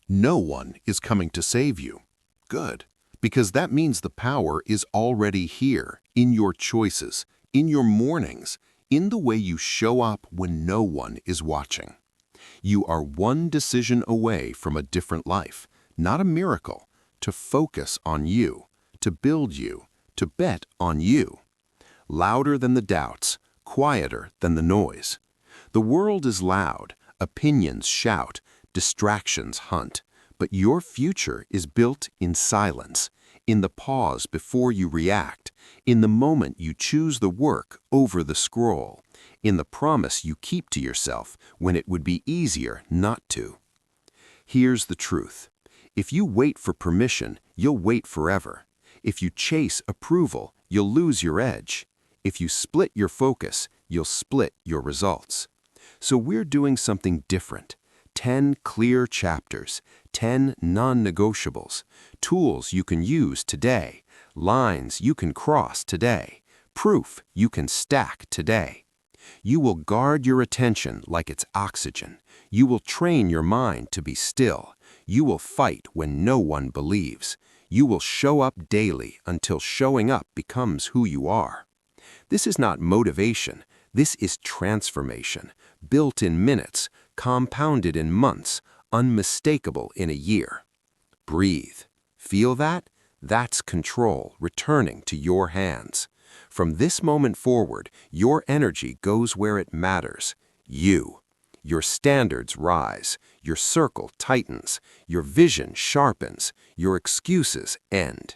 No one is coming to save you. Good, because that means the power is already here, in your choices, in your mornings, in the way you show up when no one is watching. You are one decision away from a different life, not a miracle, to focus on you, to build you, to bet on you. Louder than the doubts, quieter than the noise. The world is loud, opinions shout, distractions hunt, but your future is built in silence, in the pause before you react, in the moment you choose the work over the scroll, in the promise you keep to yourself when it would be easier not to. Here's the truth. If you wait for permission, you'll wait forever. If you chase approval, you'll lose your edge. If you split your focus, you'll split your results. So we're doing something different. 10 clear chapters, 10 non-negotiables, tools you can use today, lines you can cross today, proof you can stack today. You will guard your attention like it's oxygen. You will train your mind to be still. You will fight when no one believes. You will show up daily until showing up becomes who you are. This is not motivation. This is transformation, built in minutes, compounded in months, unmistakable in a year. Breathe. Feel that? That's control returning to your hands. From this moment forward, your energy goes where it matters. You. Your standards rise, your circle tightens, your vision sharpens, your excuses end.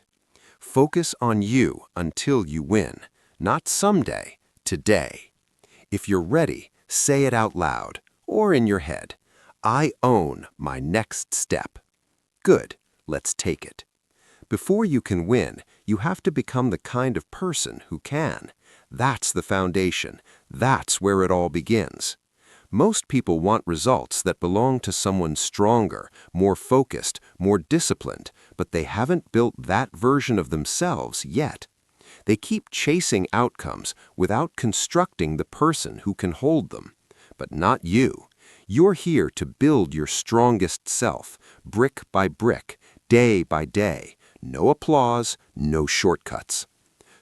Focus on you until you win, not someday, today. If you're ready, say it out loud or in your head. I own my next step. Good, let's take it. Before you can win, you have to become the kind of person who can. That's the foundation. That's where it all begins. Most people want results that belong to someone stronger, more focused, more disciplined, but they haven't built that version of themselves yet. They keep chasing outcomes without constructing the person who can hold them. But not you. You're here to build your strongest self, brick by brick, day by day. No applause, no shortcuts.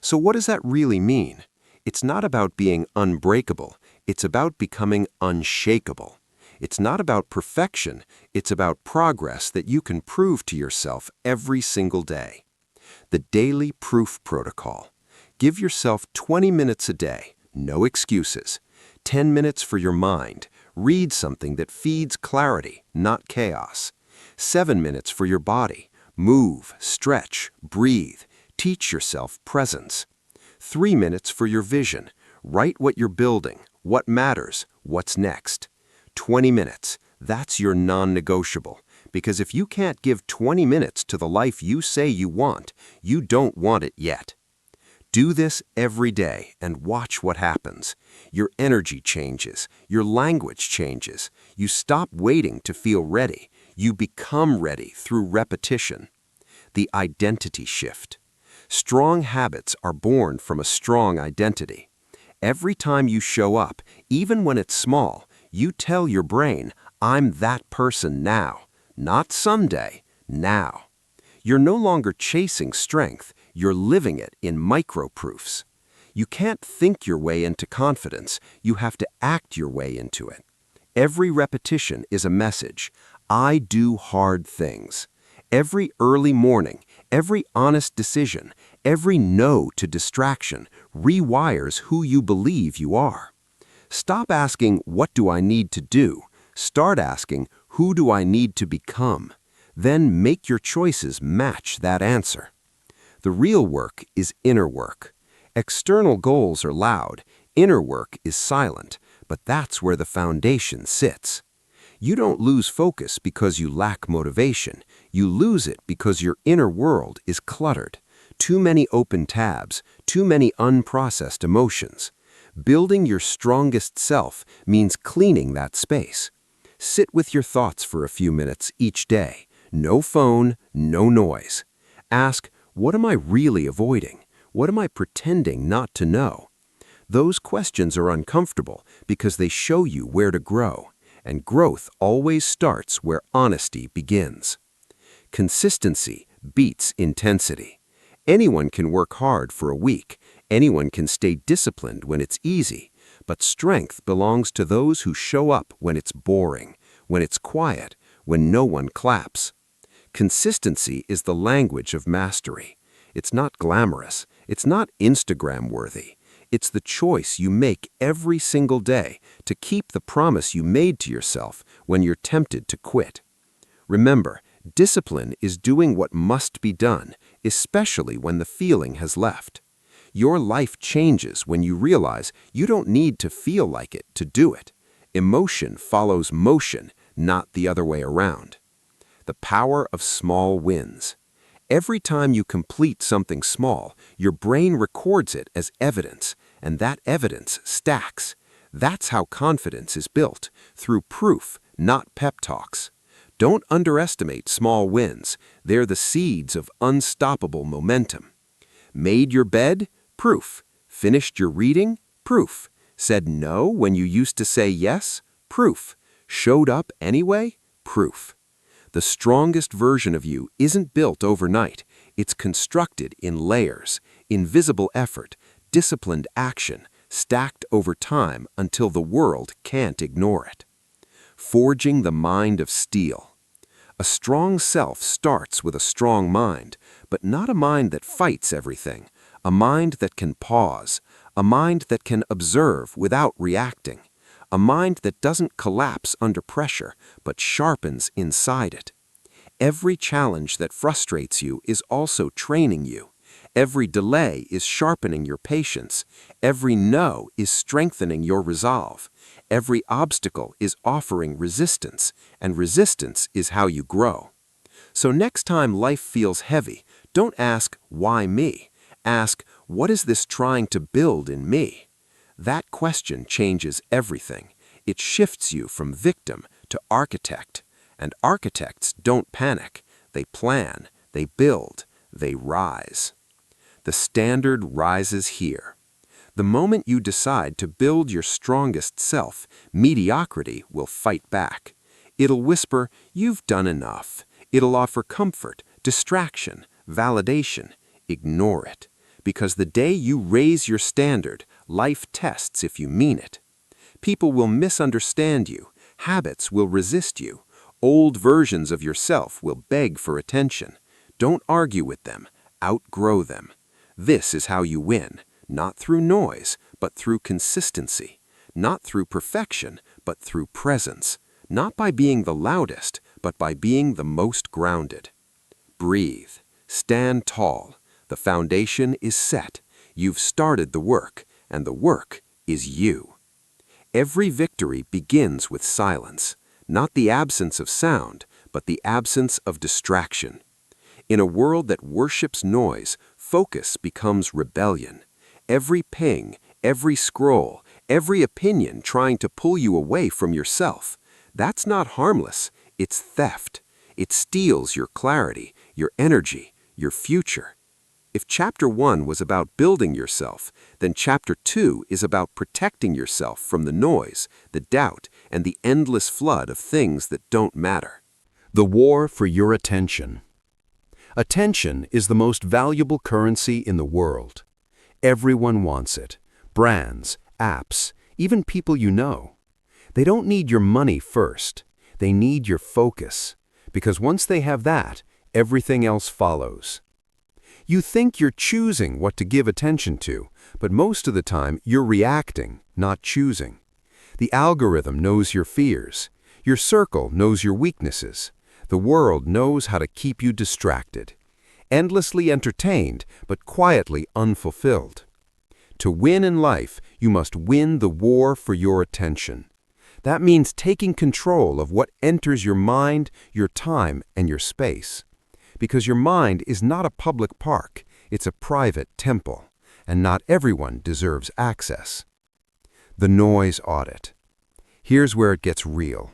So what does that really mean? It's not about being unbreakable. It's about becoming unshakable. It's not about perfection. It's about progress that you can prove to yourself every single day. The Daily Proof Protocol. Give yourself 20 minutes a day, no excuses. 10 minutes for your mind. Read something that feeds clarity, not chaos. 7 minutes for your body. Move, stretch, breathe. Teach yourself presence. 3 minutes for your vision. Write what you're building, what matters, what's next. 20 minutes. That's your non-negotiable. Because if you can't give 20 minutes to the life you say you want, you don't want it yet. Do this every day and watch what happens. Your energy changes. Your language changes. You stop waiting to feel ready. You become ready through repetition. The identity shift. Strong habits are born from a strong identity. Every time you show up, even when it's small, you tell your brain, I'm that person now. Not someday, now. You're no longer chasing strength, you're living it in micro-proofs. You can't think your way into confidence, you have to act your way into it. Every repetition is a message. I do hard things. Every early morning, every honest decision, every no to distraction rewires who you believe you are. Stop asking, what do I need to do? Start asking, who do I need to become? Then make your choices match that answer. The real work is inner work. External goals are loud, inner work is silent, but that's where the foundation sits. You don't lose focus because you lack motivation. You lose it because your inner world is cluttered. Too many open tabs, too many unprocessed emotions. Building your strongest self means cleaning that space. Sit with your thoughts for a few minutes each day. No phone, no noise. Ask, what am I really avoiding? What am I pretending not to know? Those questions are uncomfortable because they show you where to grow. and growth always starts where honesty begins. Consistency beats intensity. Anyone can work hard for a week. Anyone can stay disciplined when it's easy. But strength belongs to those who show up when it's boring, when it's quiet, when no one claps. Consistency is the language of mastery. It's not glamorous. It's not Instagram-worthy. It's the choice you make every single day to keep the promise you made to yourself when you're tempted to quit. Remember, discipline is doing what must be done, especially when the feeling has left. Your life changes when you realize you don't need to feel like it to do it. Emotion follows motion, not the other way around. The power of small wins. Every time you complete something small, your brain records it as evidence, and that evidence stacks. That's how confidence is built, through proof, not pep talks. Don't underestimate small wins. They're the seeds of unstoppable momentum. Made your bed? Proof. Finished your reading? Proof. Said no when you used to say yes? Proof. Showed up anyway? Proof. The strongest version of you isn't built overnight. It's constructed in layers, invisible effort, disciplined action, stacked over time until the world can't ignore it. Forging the mind of steel. A strong self starts with a strong mind, but not a mind that fights everything, a mind that can pause, a mind that can observe without reacting, a mind that doesn't collapse under pressure, but sharpens inside it. Every challenge that frustrates you is also training you. Every delay is sharpening your patience. Every no is strengthening your resolve. Every obstacle is offering resistance, and resistance is how you grow. So next time life feels heavy, don't ask, why me? Ask, what is this trying to build in me? That question changes everything. It shifts you from victim to architect. And architects don't panic. They plan, they build, they rise. The standard rises here. The moment you decide to build your strongest self, mediocrity will fight back. It'll whisper, you've done enough. It'll offer comfort, distraction, validation. Ignore it. Because the day you raise your standard, life tests if you mean it. People will misunderstand you. Habits will resist you. Old versions of yourself will beg for attention. Don't argue with them. Outgrow them. This is how you win, not through noise, but through consistency. Not through perfection, but through presence. Not by being the loudest, but by being the most grounded. Breathe. Stand tall. The foundation is set. You've started the work, and the work is you. Every victory begins with silence. Not the absence of sound, but the absence of distraction. In a world that worships noise, focus becomes rebellion. Every ping, every scroll, every opinion trying to pull you away from yourself. That's not harmless, it's theft. It steals your clarity, your energy, your future. If Chapter 1 was about building yourself, then Chapter 2 is about protecting yourself from the noise, the doubt, and the endless flood of things that don't matter. The war for your attention. Attention is the most valuable currency in the world. Everyone wants it. Brands, apps, even people you know. They don't need your money first. They need your focus. Because once they have that, everything else follows. You think you're choosing what to give attention to, but most of the time you're reacting, not choosing. The algorithm knows your fears. Your circle knows your weaknesses. The world knows how to keep you distracted. Endlessly entertained, but quietly unfulfilled. To win in life, you must win the war for your attention. That means taking control of what enters your mind, your time, and your space. Because your mind is not a public park, it's a private temple, and not everyone deserves access. The noise audit. Here's where it gets real.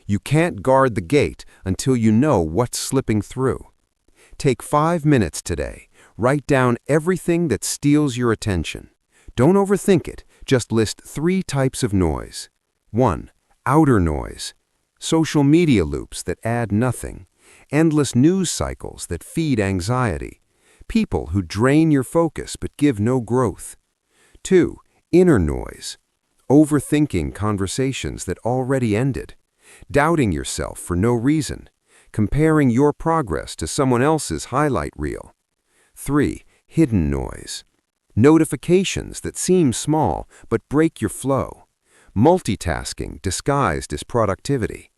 You can't guard the gate until you know what's slipping through. Take 5 minutes today. Write down everything that steals your attention. Don't overthink it, just list 3 types of noise. 1. outer noise, social media loops that add nothing, endless news cycles that feed anxiety, people who drain your focus but give no growth. 2. Inner noise, overthinking conversations that already ended, doubting yourself for no reason, comparing your progress to someone else's highlight reel. 3. Hidden noise, notifications that seem small but break your flow, multitasking disguised as productivity,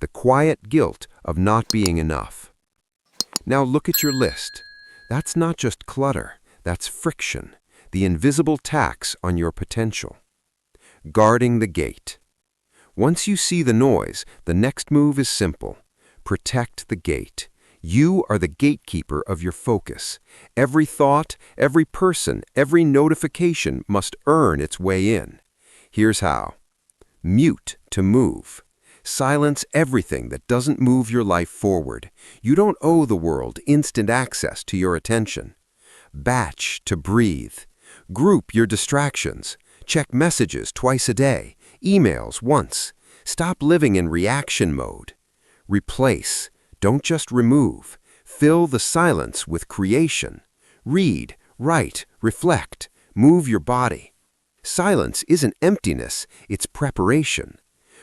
the quiet guilt of not being enough. Now look at your list. That's not just clutter, that's friction, the invisible tax on your potential. Guarding the gate. Once you see the noise, the next move is simple. Protect the gate. You are the gatekeeper of your focus. Every thought, every person, every notification must earn its way in. Here's how. Mute to move. Silence everything that doesn't move your life forward. You don't owe the world instant access to your attention. Batch to breathe. Group your distractions. Check messages twice a day, emails once. Stop living in reaction mode. Replace, don't just remove. Fill the silence with creation. Read, write, reflect, move your body. Silence isn't emptiness, it's preparation.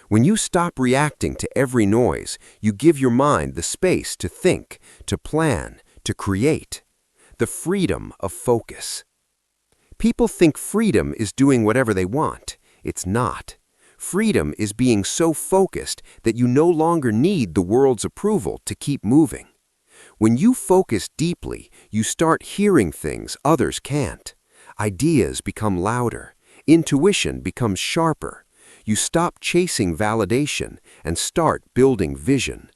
When you stop reacting to every noise, you give your mind the space to think, to plan, to create. The freedom of focus. People think freedom is doing whatever they want. It's not. Freedom is being so focused that you no longer need the world's approval to keep moving. When you focus deeply, you start hearing things others can't. Ideas become louder. Intuition becomes sharper. You stop chasing validation and start building vision.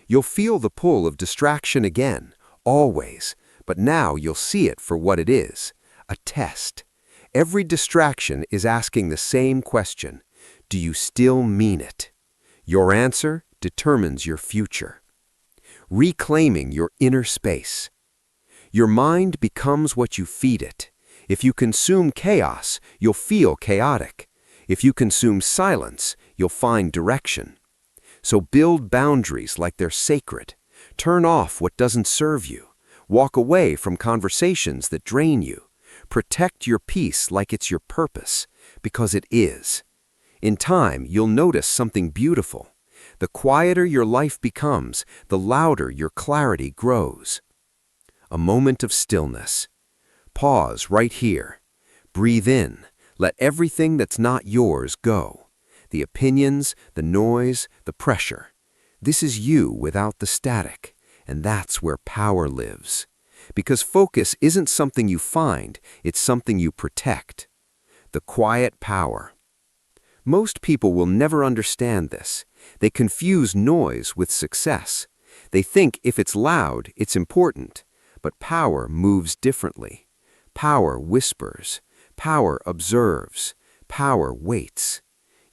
You'll feel the pull of distraction again, always, but now you'll see it for what it is, a test. Every distraction is asking the same question. Do you still mean it? Your answer determines your future. Reclaiming your inner space. Your mind becomes what you feed it. If you consume chaos, you'll feel chaotic. If you consume silence, you'll find direction. So build boundaries like they're sacred. Turn off what doesn't serve you. Walk away from conversations that drain you. Protect your peace like it's your purpose, because it is. In time, you'll notice something beautiful. The quieter your life becomes, the louder your clarity grows. A moment of stillness. Pause right here. Breathe in. Let everything that's not yours go. The opinions, the noise, the pressure. This is you without the static, and that's where power lives. Because focus isn't something you find, it's something you protect. The quiet power. Most people will never understand this. They confuse noise with success. They think if it's loud, it's important. But power moves differently. Power whispers. Power observes. Power waits.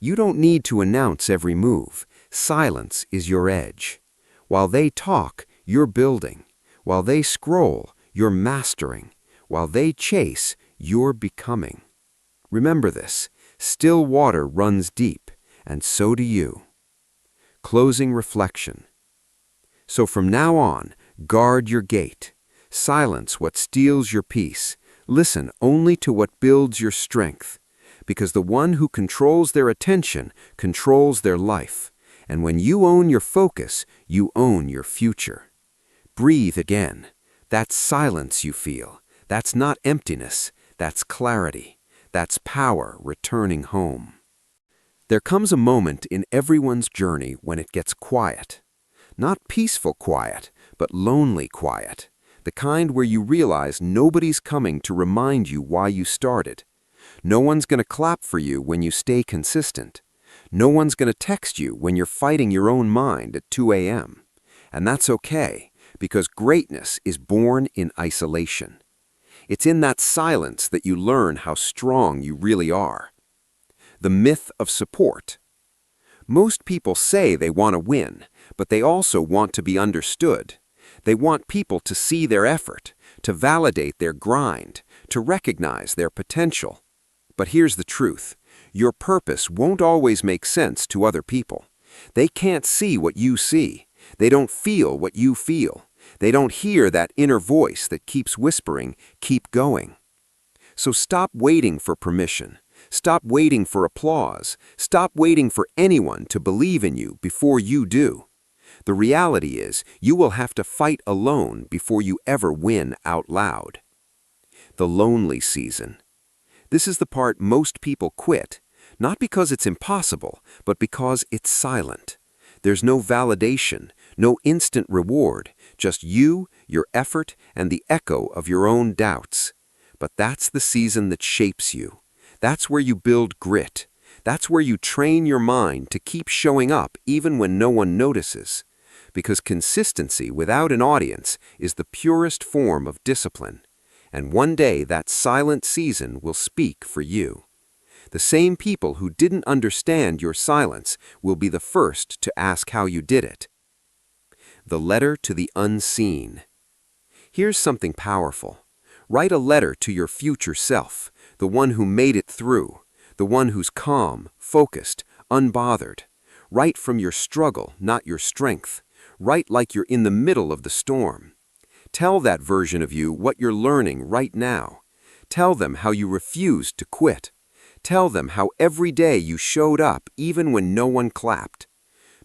You don't need to announce every move. Silence is your edge. While they talk, you're building. While they scroll, you're mastering. While they chase, you're becoming. Remember this. Still water runs deep, and so do you. Closing reflection. So from now on, guard your gate. Silence what steals your peace. Listen only to what builds your strength. Because the one who controls their attention controls their life. And when you own your focus, you own your future. Breathe again. That's silence you feel. That's not emptiness. That's clarity. That's power returning home. There comes a moment in everyone's journey when it gets quiet. Not peaceful quiet, but lonely quiet. The kind where you realize nobody's coming to remind you why you started. No one's going to clap for you when you stay consistent. No one's going to text you when you're fighting your own mind at 2 a.m. And that's okay, because greatness is born in isolation. It's in that silence that you learn how strong you really are. The myth of support. Most people say they want to win, but they also want to be understood. They want people to see their effort, to validate their grind, to recognize their potential. But here's the truth. Your purpose won't always make sense to other people. They can't see what you see. They don't feel what you feel. They don't hear that inner voice that keeps whispering, "Keep going." So stop waiting for permission. Stop waiting for applause. Stop waiting for anyone to believe in you before you do. The reality is, you will have to fight alone before you ever win out loud. The lonely season. This is the part most people quit, not because it's impossible, but because it's silent. There's no validation, no instant reward, just you, your effort, and the echo of your own doubts. But that's the season that shapes you. That's where you build grit. That's where you train your mind to keep showing up even when no one notices. Because consistency without an audience is the purest form of discipline. And one day that silent season will speak for you. The same people who didn't understand your silence will be the first to ask how you did it. The letter to the unseen. Here's something powerful. Write a letter to your future self, the one who made it through, the one who's calm, focused, unbothered. Write from your struggle, not your strength. Write like you're in the middle of the storm. Tell that version of you what you're learning right now. Tell them how you refused to quit. Tell them how every day you showed up even when no one clapped.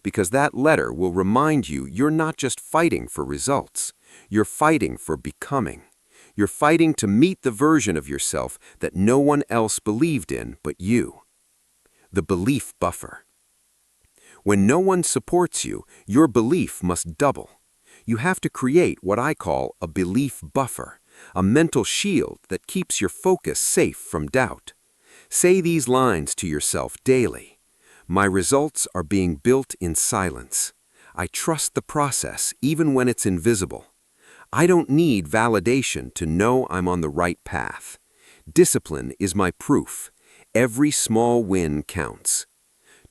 Because that letter will remind you you're not just fighting for results. You're fighting for becoming. You're fighting to meet the version of yourself that no one else believed in but you. The belief buffer. When no one supports you, your belief must double. You have to create what I call a belief buffer, a mental shield that keeps your focus safe from doubt. Say these lines to yourself daily. My results are being built in silence. I trust the process even when it's invisible. I don't need validation to know I'm on the right path. Discipline is my proof. Every small win counts.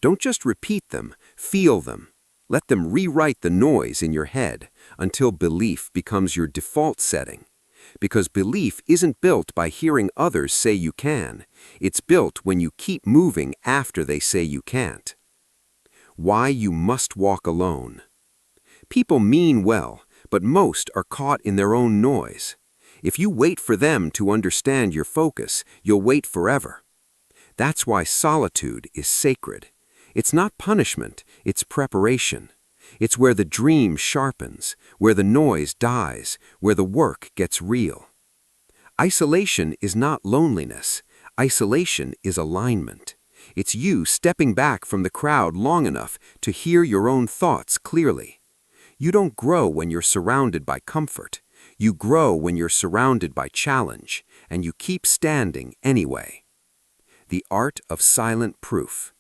Don't just repeat them, feel them. Let them rewrite the noise in your head until belief becomes your default setting. Because belief isn't built by hearing others say you can. It's built when you keep moving after they say you can't. Why you must walk alone. People mean well, but most are caught in their own noise. If you wait for them to understand your focus, you'll wait forever. That's why solitude is sacred. It's not punishment, it's preparation. It's where the dream sharpens, where the noise dies, where the work gets real. Isolation is not loneliness. Isolation is alignment. It's you stepping back from the crowd long enough to hear your own thoughts clearly. You don't grow when you're surrounded by comfort. You grow when you're surrounded by challenge, and you keep standing anyway. The art of silent proof.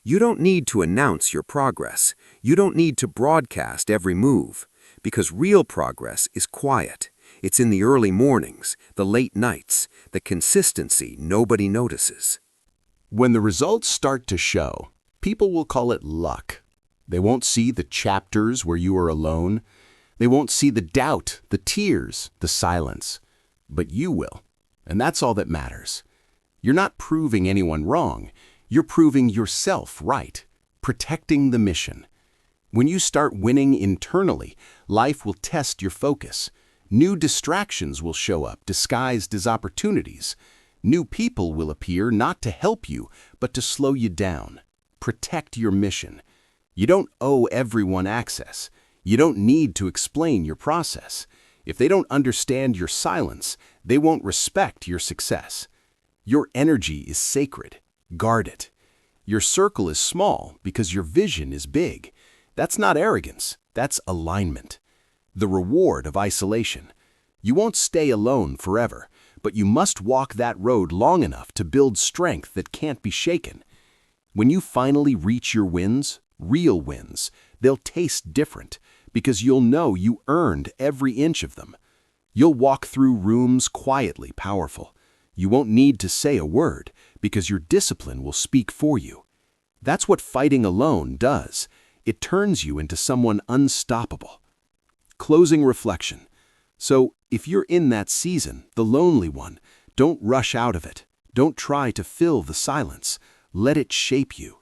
You don't need to announce your progress. You don't need to broadcast every move, because real progress is quiet. It's in the early mornings, the late nights, the consistency nobody notices. When the results start to show, people will call it luck. They won't see the chapters where you are alone. They won't see the doubt, the tears, the silence. But you will, and that's all that matters. You're not proving anyone wrong. You're proving yourself right, protecting the mission. When you start winning internally, life will test your focus. New distractions will show up, disguised as opportunities. New people will appear not to help you, but to slow you down. Protect your mission. You don't owe everyone access. You don't need to explain your process. If they don't understand your silence, they won't respect your success. Your energy is sacred. Guard it. Your circle is small because your vision is big. That's not arrogance. That's alignment. The reward of isolation. You won't stay alone forever, but you must walk that road long enough to build strength that can't be shaken. When you finally reach your wins, real wins, they'll taste different because you'll know you earned every inch of them. You'll walk through rooms quietly powerful. You won't need to say a word because your discipline will speak for you. That's what fighting alone does. It turns you into someone unstoppable. Closing reflection. So, if you're in that season, the lonely one, don't rush out of it. Don't try to fill the silence. Let it shape you.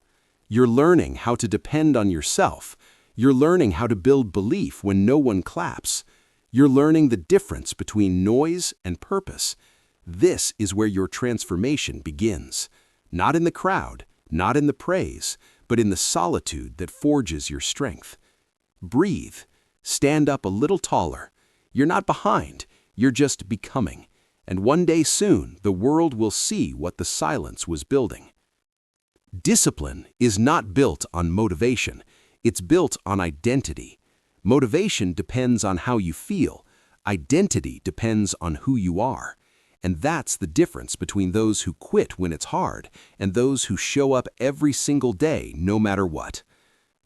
You're learning how to depend on yourself. You're learning how to build belief when no one claps. You're learning the difference between noise and purpose. This is where your transformation begins. Not in the crowd, not in the praise, but in the solitude that forges your strength. Breathe. Stand up a little taller. You're not behind, you're just becoming. And one day soon, the world will see what the silence was building. Discipline is not built on motivation. It's built on identity. Motivation depends on how you feel. Identity depends on who you are. And that's the difference between those who quit when it's hard and those who show up every single day, no matter what.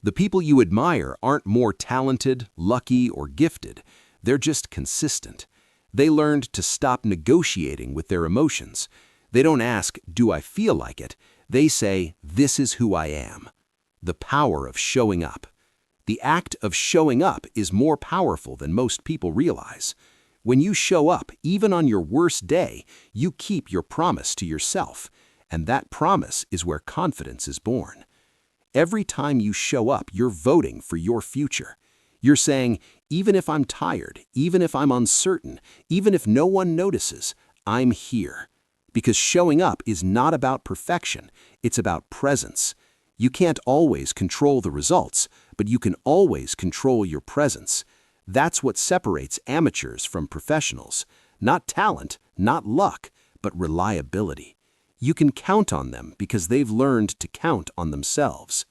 The people you admire aren't more talented, lucky, or gifted. They're just consistent. They learned to stop negotiating with their emotions. They don't ask, "Do I feel like it?" They say, "This is who I am." The power of showing up. The act of showing up is more powerful than most people realize. When you show up, even on your worst day, you keep your promise to yourself, and that promise is where confidence is born. Every time you show up, you're voting for your future. You're saying, even if I'm tired, even if I'm uncertain, even if no one notices, I'm here. Because showing up is not about perfection, it's about presence. You can't always control the results, but you can always control your presence. That's what separates amateurs from professionals. Not talent, not luck, but reliability. You can count on them because they've learned to count on themselves.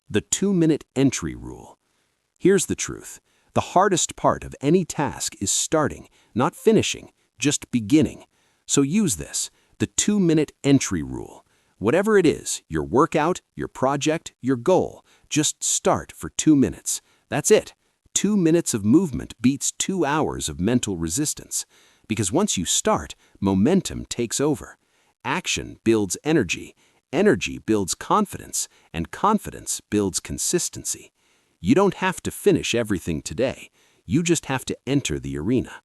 The 2-minute entry rule. Here's the truth. The hardest part of any task is starting, not finishing, just beginning. So use this, the 2-minute entry rule. Whatever it is, your workout, your project, your goal, just start for 2 minutes. That's it. 2 minutes of movement beats 2 hours of mental resistance. Because once you start, momentum takes over. Action builds energy, energy builds confidence, and confidence builds consistency. You don't have to finish everything today. You just have to enter the arena.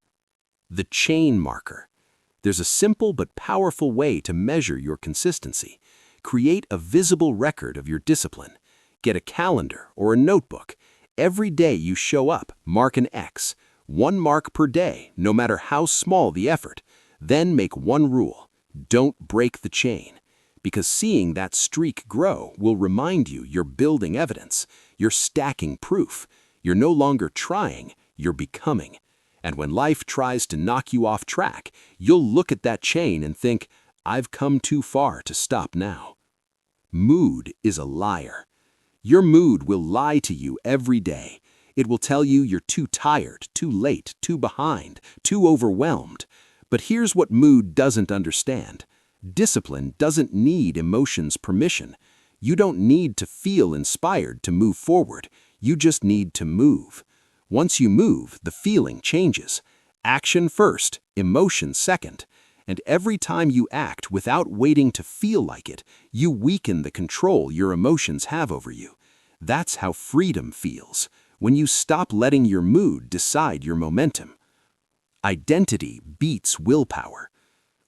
The chain marker. There's a simple but powerful way to measure your consistency. Create a visible record of your discipline. Get a calendar or a notebook. Every day you show up, mark an X. 1 mark per day, no matter how small the effort. Then make one rule. Don't break the chain. Because seeing that streak grow will remind you you're building evidence. You're stacking proof. You're no longer trying, you're becoming. And when life tries to knock you off track, you'll look at that chain and think, I've come too far to stop now. Mood is a liar. Your mood will lie to you every day. It will tell you you're too tired, too late, too behind, too overwhelmed. But here's what mood doesn't understand. Discipline doesn't need emotions' permission. You don't need to feel inspired to move forward. You just need to move. Once you move, the feeling changes. Action first, emotion second. And every time you act without waiting to feel like it, you weaken the control your emotions have over you. That's how freedom feels, when you stop letting your mood decide your momentum. Identity beats willpower.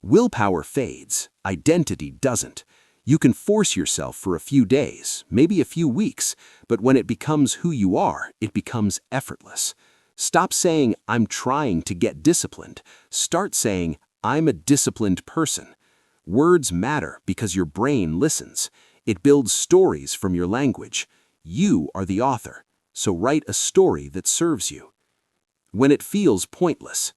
Willpower fades, identity doesn't. You can force yourself for a few days, maybe a few weeks, but when it becomes who you are, it becomes effortless. Stop saying, I'm trying to get disciplined. Start saying, I'm a disciplined person. Words matter because your brain listens. It builds stories from your language. You are the author, so write a story that serves you. When it feels pointless.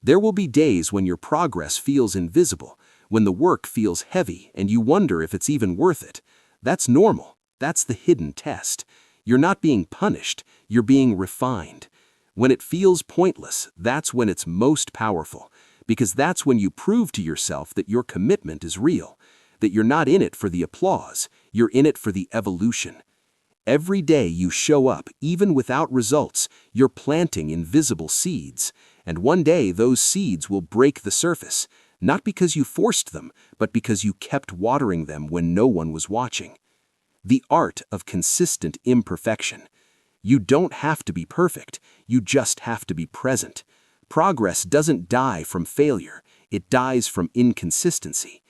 There will be days when your progress feels invisible, when the work feels heavy and you wonder if it's even worth it. That's normal. That's the hidden test. You're not being punished, you're being refined. When it feels pointless, that's when it's most powerful, because that's when you prove to yourself that your commitment is real, that you're not in it for the applause, you're in it for the evolution. Every day you show up, even without results, you're planting invisible seeds, and one day those seeds will break the surface, not because you forced them, but because you kept watering them when no one was watching. The art of consistent imperfection. You don't have to be perfect, you just have to be present. Progress doesn't die from failure, it dies from inconsistency.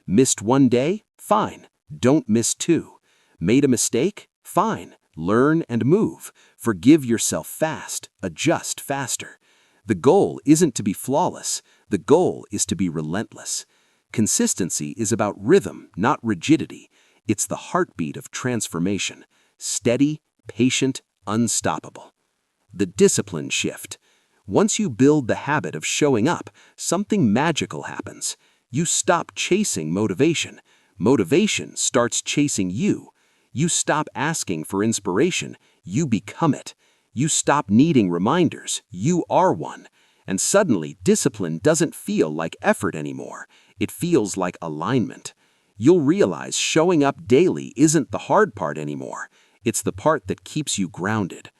Missed one day? Fine. Don't miss two. Made a mistake? Fine. Learn and move. Forgive yourself fast. Adjust faster. The goal isn't to be flawless. The goal is to be relentless. Consistency is about rhythm, not rigidity. It's the heartbeat of transformation. Steady, patient, unstoppable. The discipline shift. Once you build the habit of showing up, something magical happens. You stop chasing motivation. Motivation starts chasing you. You stop asking for inspiration. You become it. You stop needing reminders. You are one. And suddenly, discipline doesn't feel like effort anymore. It feels like alignment. You'll realize showing up daily isn't the hard part anymore. It's the part that keeps you grounded.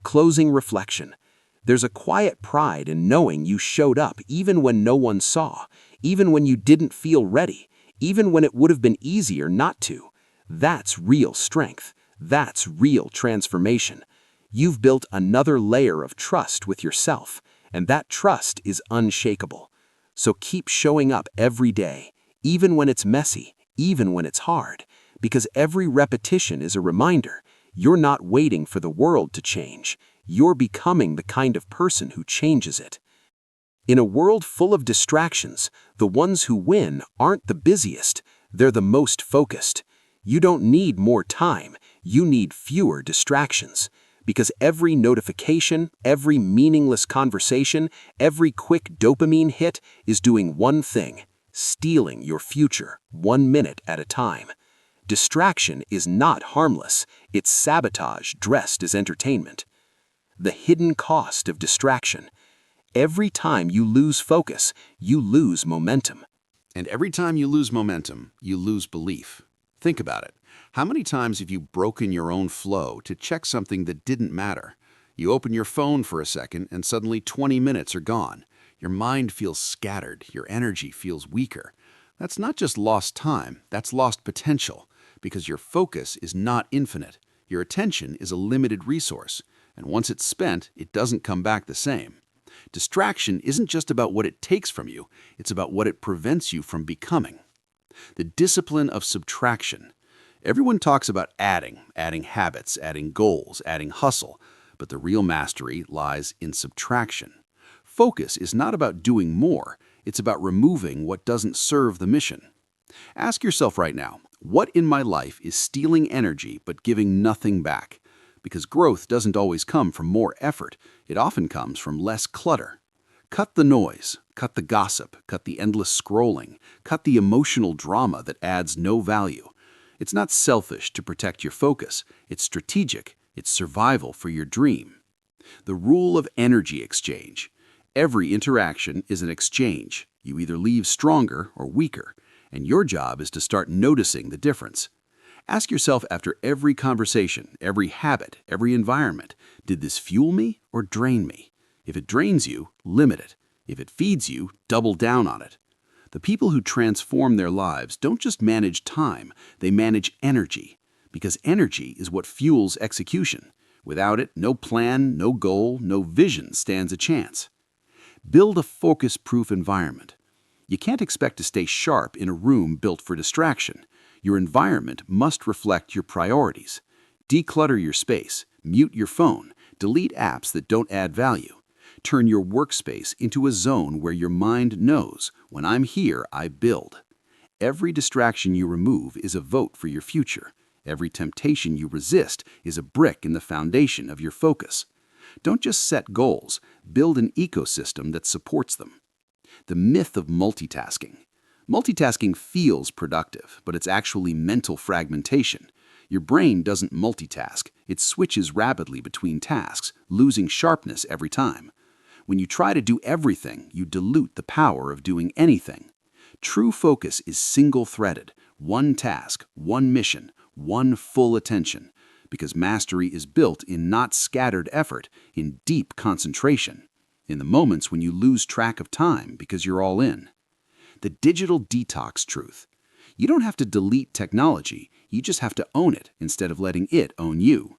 Closing reflection. There's a quiet pride in knowing you showed up even when no one saw, even when you didn't feel ready, even when it would have been easier not to. That's real strength. That's real transformation. You've built another layer of trust with yourself, and that trust is unshakable. So keep showing up every day, even when it's messy, even when it's hard, because every repetition is a reminder. You're not waiting for the world to change. You're becoming the kind of person who changes it. In a world full of distractions, the ones who win aren't the busiest, they're the most focused. You don't need more time, you need fewer distractions. Because every notification, every meaningless conversation, every quick dopamine hit is doing one thing: stealing your future, 1 minute at a time. Distraction is not harmless, it's sabotage dressed as entertainment. The hidden cost of distraction. Every time you lose focus, you lose momentum. And every time you lose momentum, you lose belief. Think about it. How many times have you broken your own flow to check something that didn't matter? You open your phone for a second and suddenly 20 minutes are gone. Your mind feels scattered, your energy feels weaker. That's not just lost time, that's lost potential, because your focus is not infinite. Your attention is a limited resource, and once it's spent, it doesn't come back the same. Distraction isn't just about what it takes from you, it's about what it prevents you from becoming. The discipline of subtraction. Everyone talks about adding habits, adding goals, adding hustle, but the real mastery lies in subtraction. Focus is not about doing more, it's about removing what doesn't serve the mission. Ask yourself right now, what in my life is stealing energy but giving nothing back? Because growth doesn't always come from more effort, it often comes from less clutter. Cut the noise, cut the gossip, cut the endless scrolling, cut the emotional drama that adds no value. It's not selfish to protect your focus, it's strategic, it's survival for your dream. The rule of energy exchange. Every interaction is an exchange. You either leave stronger or weaker, and your job is to start noticing the difference. Ask yourself after every conversation, every habit, every environment, did this fuel me or drain me? If it drains you, limit it. If it feeds you, double down on it. The people who transform their lives don't just manage time, they manage energy. Because energy is what fuels execution. Without it, no plan, no goal, no vision stands a chance. Build a focus-proof environment. You can't expect to stay sharp in a room built for distraction. Your environment must reflect your priorities. Declutter your space, mute your phone, delete apps that don't add value. Turn your workspace into a zone where your mind knows, when I'm here, I build. Every distraction you remove is a vote for your future. Every temptation you resist is a brick in the foundation of your focus. Don't just set goals, build an ecosystem that supports them. The myth of multitasking. Multitasking feels productive, but it's actually mental fragmentation. Your brain doesn't multitask, it switches rapidly between tasks, losing sharpness every time. When you try to do everything, you dilute the power of doing anything. True focus is single-threaded, one task, one mission, one full attention, because mastery is built in not scattered effort, in deep concentration, in the moments when you lose track of time because you're all in. The digital detox truth. You don't have to delete technology, you just have to own it instead of letting it own you.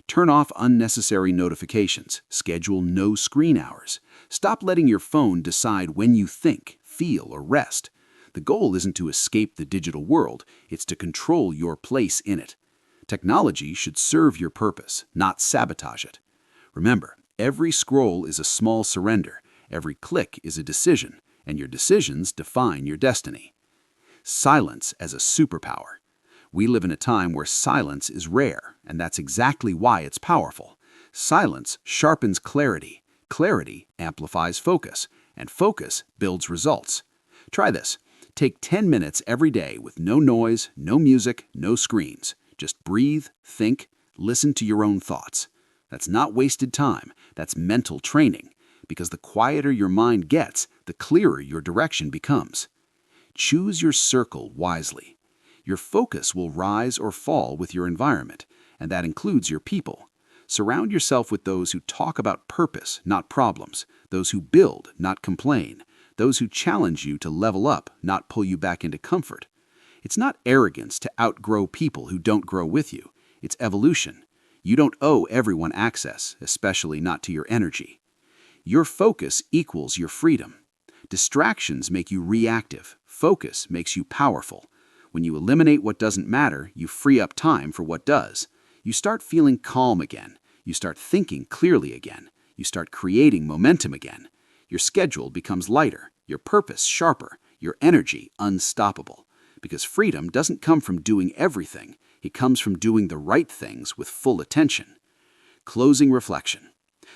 Turn off unnecessary notifications, schedule no screen hours. Stop letting your phone decide when you think, feel, or rest. The The goal isn't to escape the digital world, it's to control your place in it. Technology should serve your purpose, not sabotage it. Remember, every scroll is a small surrender, every click is a decision, and your decisions define your destiny. Silence as a superpower. We live in a time where silence is rare, and that's exactly why it's powerful. Silence sharpens clarity, clarity amplifies focus, and focus builds results. Try this. Take 10 minutes every day with no noise, no music, no screens. Just breathe, think, listen to your own thoughts. That's not wasted time, that's mental training, because the quieter your mind gets, the clearer your direction becomes. Choose your circle wisely. Your focus will rise or fall with your environment, and that includes your people. Surround yourself with those who talk about purpose, not problems, those who build, not complain, those who challenge you to level up, not pull you back into comfort. It's not arrogance to outgrow people who don't grow with you. It's evolution. You don't owe everyone access, especially not to your energy. Your focus equals your freedom. Distractions make you reactive. Focus makes you powerful. When you eliminate what doesn't matter, you free up time for what does. You start feeling calm again. You start thinking clearly again. You start creating momentum again. Your schedule becomes lighter, your purpose sharper, your energy unstoppable. Because freedom doesn't come from doing everything, it comes from doing the right things with full attention. Closing reflection.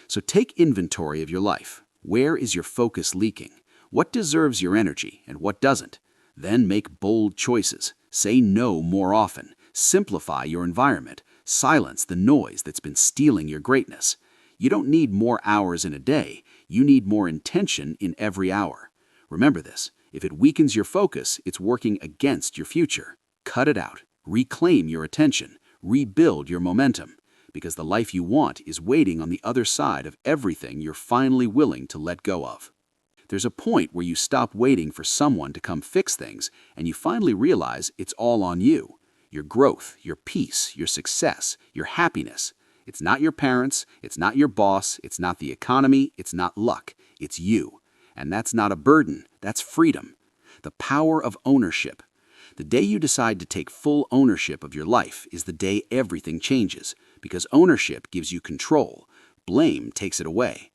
So take inventory of your life. Where is your focus leaking? What deserves your energy and what doesn't? Then make bold choices. Say no more often. Simplify your environment. Silence the noise that's been stealing your greatness. You don't need more hours in a day. You need more intention in every hour. Remember this. If it weakens your focus, it's working against your future. Cut it out. Reclaim your attention. Rebuild your momentum. Because the life you want is waiting on the other side of everything you're finally willing to let go of. There's a point where you stop waiting for someone to come fix things, and you finally realize it's all on you. Your growth, your peace, your success, your happiness. It's not your parents, it's not your boss, it's not the economy, it's not luck. It's you. And that's not a burden, that's freedom. The power of ownership. The day you decide to take full ownership of your life is the day everything changes, because ownership gives you control. Blame takes it away.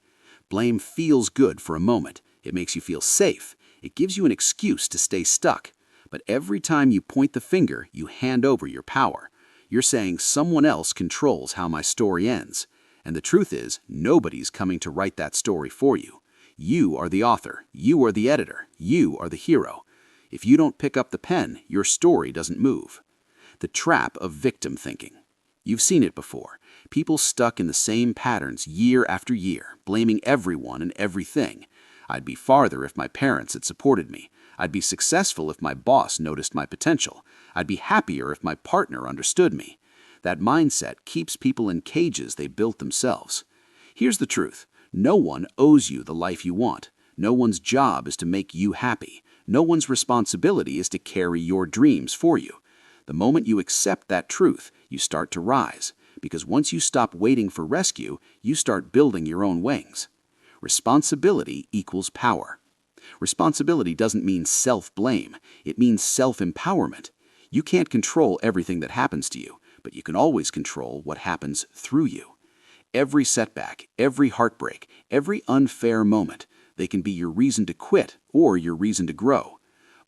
Blame feels good for a moment. It makes you feel safe. It gives you an excuse to stay stuck. But every time you point the finger, you hand over your power. You're saying someone else controls how my story ends. And the truth is, nobody's coming to write that story for you. You are the author. You are the editor. You are the hero. If you don't pick up the pen, your story doesn't move. The trap of victim thinking. You've seen it before. People stuck in the same patterns year after year, blaming everyone and everything. I'd be farther if my parents had supported me. I'd be successful if my boss noticed my potential. I'd be happier if my partner understood me. That mindset keeps people in cages they built themselves. Here's the truth. No one owes you the life you want. No one's job is to make you happy. No one's responsibility is to carry your dreams for you. The moment you accept that truth, you start to rise. Because once you stop waiting for rescue, you start building your own wings. Responsibility equals power. Responsibility doesn't mean self-blame. It means self-empowerment. You can't control everything that happens to you, but you can always control what happens through you. Every setback, every heartbreak, every unfair moment, they can be your reason to quit or your reason to grow.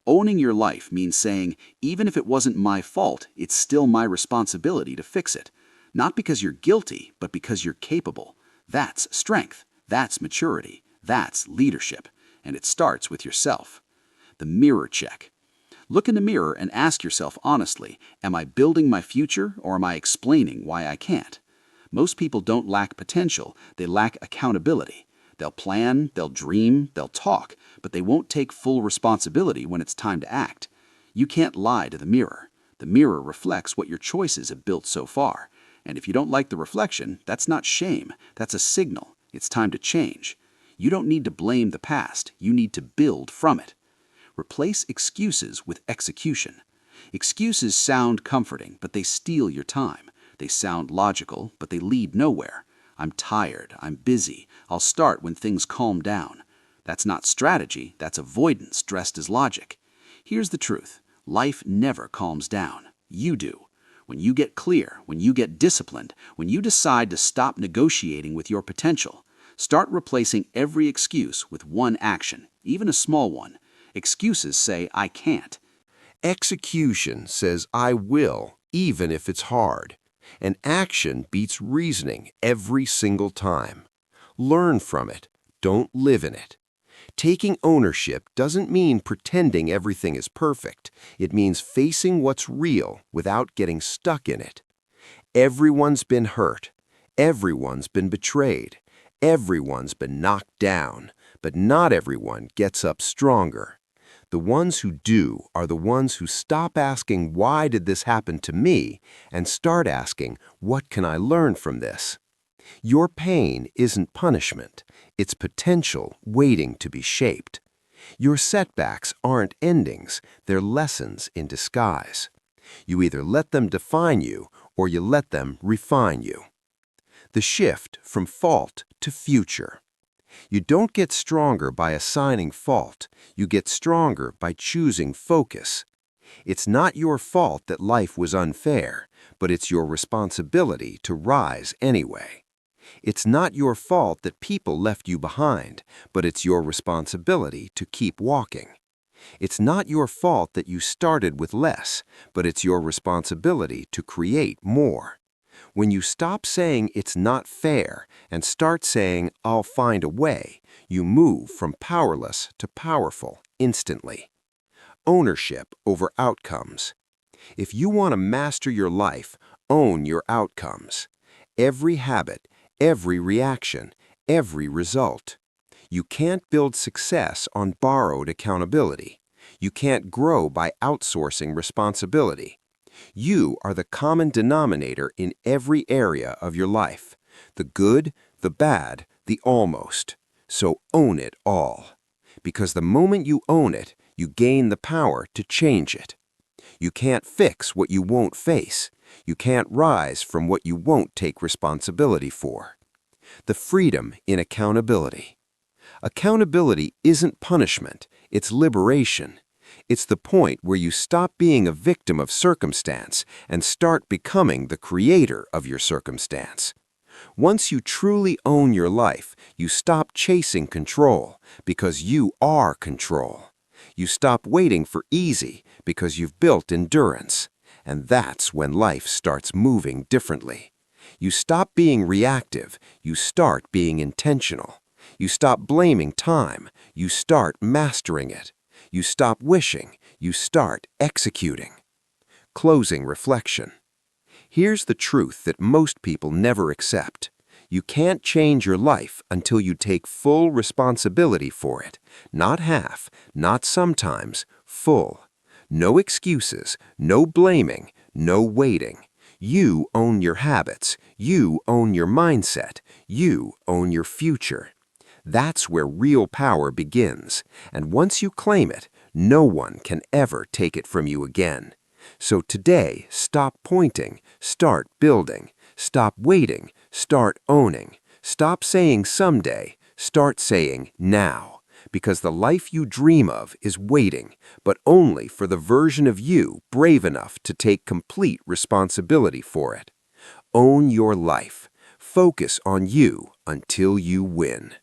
Owning your life means saying, even if it wasn't my fault, it's still my responsibility to fix it. Not because you're guilty, but because you're capable. That's strength. That's maturity. That's leadership. And it starts with yourself. The mirror check. Look in the mirror and ask yourself honestly, am I building my future or am I explaining why I can't? Most people don't lack potential, they lack accountability. They'll plan, they'll dream, they'll talk, but they won't take full responsibility when it's time to act. You can't lie to the mirror. The mirror reflects what your choices have built so far. And if you don't like the reflection, that's not shame, that's a signal. It's time to change. You don't need to blame the past, you need to build from it. Replace excuses with execution. Excuses sound comforting, but they steal your time. They sound logical, but they lead nowhere. I'm tired, I'm busy, I'll start when things calm down. That's not strategy, that's avoidance dressed as logic. Here's the truth. Life never calms down. You do. When you get clear, when you get disciplined, when you decide to stop negotiating with your potential, start replacing every excuse with one action, even a small one. Excuses say, I can't. Execution says I will, even if it's hard. And action beats reasoning every single time. Learn from it. Don't live in it. Taking ownership doesn't mean pretending everything is perfect. It means facing what's real without getting stuck in it. Everyone's been hurt. Everyone's been betrayed. Everyone's been knocked down. But not everyone gets up stronger. The ones who do are the ones who stop asking, why did this happen to me, and start asking, what can I learn from this? Your pain isn't punishment. It's potential waiting to be shaped. Your setbacks aren't endings. They're lessons in disguise. You either let them define you or you let them refine you. The shift from fault to future. You don't get stronger by assigning fault. You get stronger by choosing focus. It's not your fault that life was unfair, but it's your responsibility to rise anyway. It's not your fault that people left you behind, but it's your responsibility to keep walking. It's not your fault that you started with less, but it's your responsibility to create more. When you stop saying it's not fair and start saying I'll find a way, you move from powerless to powerful instantly. Ownership over outcomes. If you want to master your life, own your outcomes. Every habit, every reaction, every result. You can't build success on borrowed accountability. You can't grow by outsourcing responsibility. You are the common denominator in every area of your life. The good, the bad, the almost. So own it all. Because the moment you own it, you gain the power to change it. You can't fix what you won't face. You can't rise from what you won't take responsibility for. The freedom in accountability. Accountability isn't punishment, it's liberation. It's the point where you stop being a victim of circumstance and start becoming the creator of your circumstance. Once you truly own your life, you stop chasing control because you are control. You stop waiting for easy because you've built endurance. And that's when life starts moving differently. You stop being reactive, you start being intentional. You stop blaming time, you start mastering it. You stop wishing, you start executing. Closing reflection. Here's the truth that most people never accept. You can't change your life until you take full responsibility for it. Not half, not sometimes, full. No excuses, no blaming, no waiting. You own your habits, you own your mindset, you own your future. That's where real power begins, and once you claim it, no one can ever take it from you again. So today, stop pointing, start building. Stop waiting, start owning. Stop saying someday, start saying now. Because the life you dream of is waiting, but only for the version of you brave enough to take complete responsibility for it. Own your life. Focus on you until you win.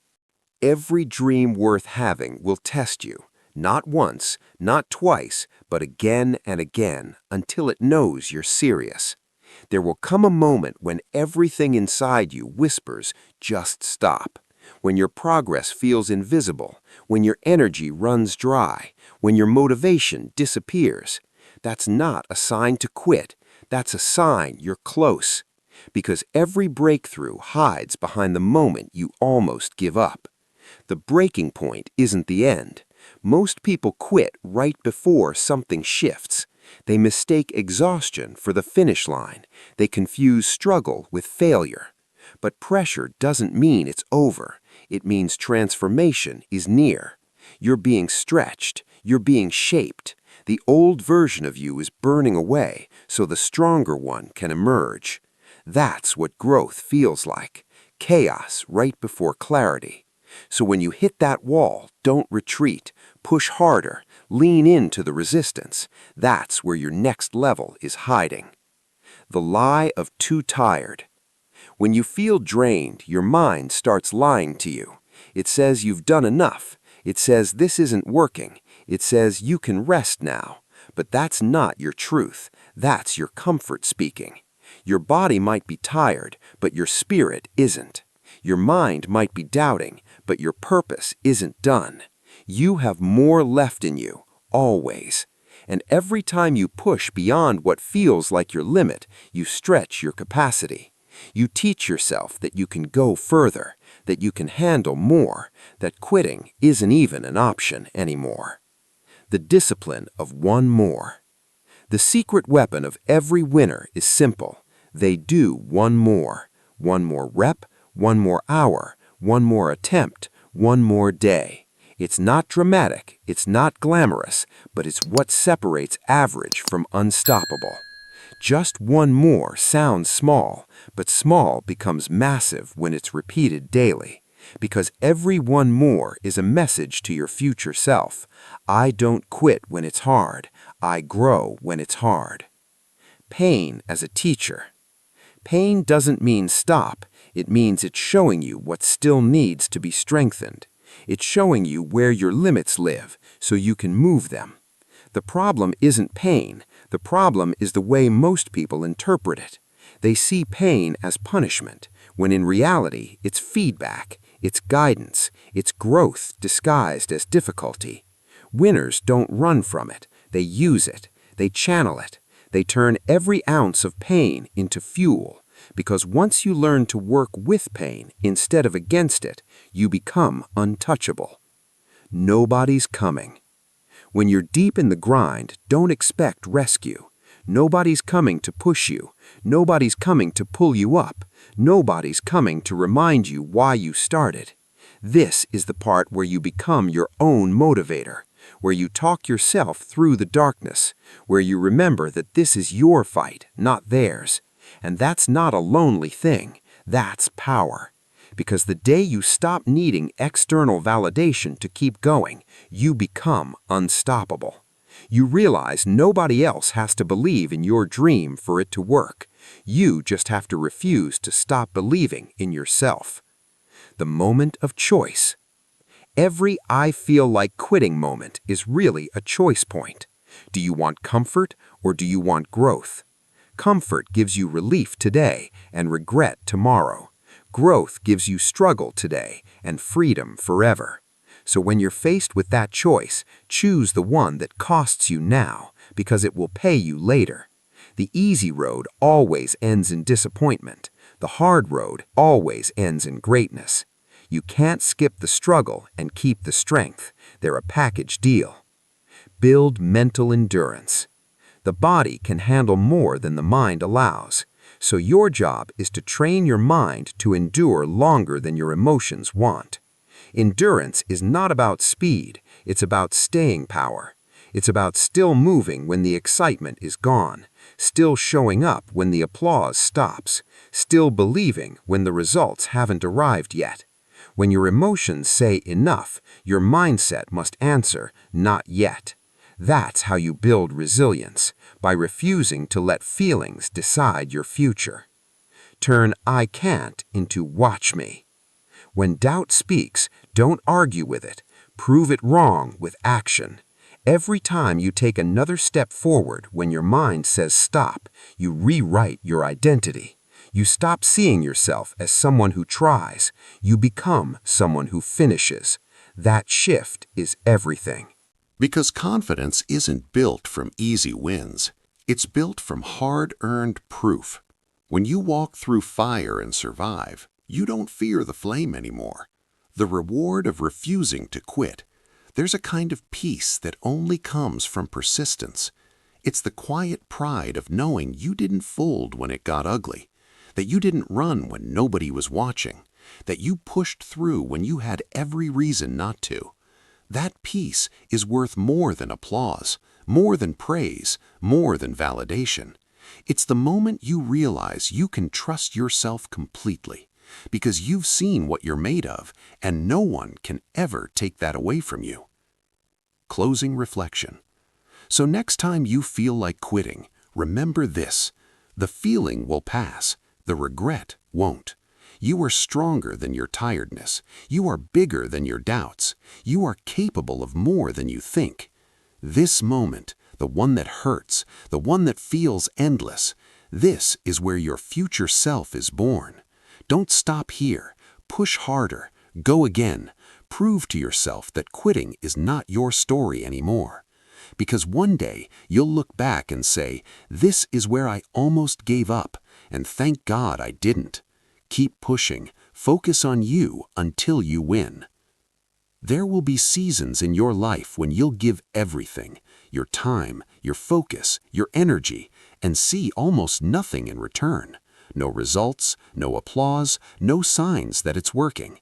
Every dream worth having will test you, not once, not twice, but again and again until it knows you're serious. There will come a moment when everything inside you whispers, just stop. When your progress feels invisible, when your energy runs dry, when your motivation disappears. That's not a sign to quit. That's a sign you're close. Because every breakthrough hides behind the moment you almost give up. The breaking point isn't the end. Most people quit right before something shifts. They mistake exhaustion for the finish line. They confuse struggle with failure. But pressure doesn't mean it's over. It means transformation is near. You're being stretched. You're being shaped. The old version of you is burning away so the stronger one can emerge. That's what growth feels like. Chaos right before clarity. So when you hit that wall, don't retreat. Push harder. Lean into the resistance. That's where your next level is hiding. The lie of too tired. When you feel drained, your mind starts lying to you. It says you've done enough. It says this isn't working. It says you can rest now. But that's not your truth. That's your comfort speaking. Your body might be tired, but your spirit isn't. Your mind might be doubting, but your purpose isn't done. You have more left in you, always. And every time you push beyond what feels like your limit, you stretch your capacity. You teach yourself that you can go further, that you can handle more, that quitting isn't even an option anymore. The discipline of one more. The secret weapon of every winner is simple. They do one more rep, one more hour, one more attempt, one more day. It's not dramatic, it's not glamorous, but it's what separates average from unstoppable. Just one more sounds small, but small becomes massive when it's repeated daily. Because every one more is a message to your future self. I don't quit when it's hard. I grow when it's hard. Pain as a teacher. Pain doesn't mean stop. It means it's showing you what still needs to be strengthened. It's showing you where your limits live, so you can move them. The problem isn't pain. The problem is the way most people interpret it. They see pain as punishment, when in reality it's feedback, it's guidance, it's growth disguised as difficulty. Winners don't run from it. They use it. They channel it. They turn every ounce of pain into fuel. Because once you learn to work with pain instead of against it, you become untouchable. Nobody's coming. When you're deep in the grind, don't expect rescue. Nobody's coming to push you. Nobody's coming to pull you up. Nobody's coming to remind you why you started. This is the part where you become your own motivator, where you talk yourself through the darkness, where you remember that this is your fight, not theirs. And that's not a lonely thing. That's power. Because the day you stop needing external validation to keep going, you become unstoppable. You realize nobody else has to believe in your dream for it to work. You just have to refuse to stop believing in yourself. The moment of choice. Every I feel like quitting moment is really a choice point. Do you want comfort or do you want growth? Comfort gives you relief today and regret tomorrow. Growth gives you struggle today and freedom forever. So when you're faced with that choice, choose the one that costs you now, because it will pay you later. The easy road always ends in disappointment. The hard road always ends in greatness. You can't skip the struggle and keep the strength. They're a package deal. Build mental endurance. The body can handle more than the mind allows. So your job is to train your mind to endure longer than your emotions want. Endurance is not about speed, it's about staying power. It's about still moving when the excitement is gone, still showing up when the applause stops, still believing when the results haven't arrived yet. When your emotions say enough, your mindset must answer, not yet. That's how you build resilience, by refusing to let feelings decide your future. Turn I can't into watch me. When doubt speaks, don't argue with it. Prove it wrong with action. Every time you take another step forward when your mind says stop, you rewrite your identity. You stop seeing yourself as someone who tries. You become someone who finishes. That shift is everything. Because confidence isn't built from easy wins. It's built from hard-earned proof. When you walk through fire and survive, you don't fear the flame anymore. The reward of refusing to quit. There's a kind of peace that only comes from persistence. It's the quiet pride of knowing you didn't fold when it got ugly, that you didn't run when nobody was watching, that you pushed through when you had every reason not to. That peace is worth more than applause, more than praise, more than validation. It's the moment you realize you can trust yourself completely, because you've seen what you're made of, and no one can ever take that away from you. Closing reflection. So next time you feel like quitting, remember this. The feeling will pass. The regret won't. You are stronger than your tiredness. You are bigger than your doubts. You are capable of more than you think. This moment, the one that hurts, the one that feels endless, this is where your future self is born. Don't stop here. Push harder. Go again. Prove to yourself that quitting is not your story anymore. Because one day you'll look back and say, this is where I almost gave up, and thank God I didn't. Keep pushing. Focus on you until you win. There will be seasons in your life when you'll give everything, your time, your focus, your energy, and see almost nothing in return. No results, no applause, no signs that it's working.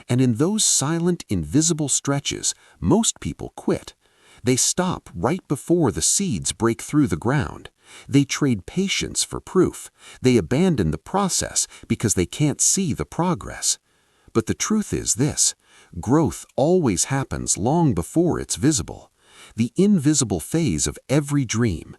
And in those silent, invisible stretches, most people quit. They stop right before the seeds break through the ground. They trade patience for proof. They abandon the process because they can't see the progress. But the truth is this: growth always happens long before it's visible. The invisible phase of every dream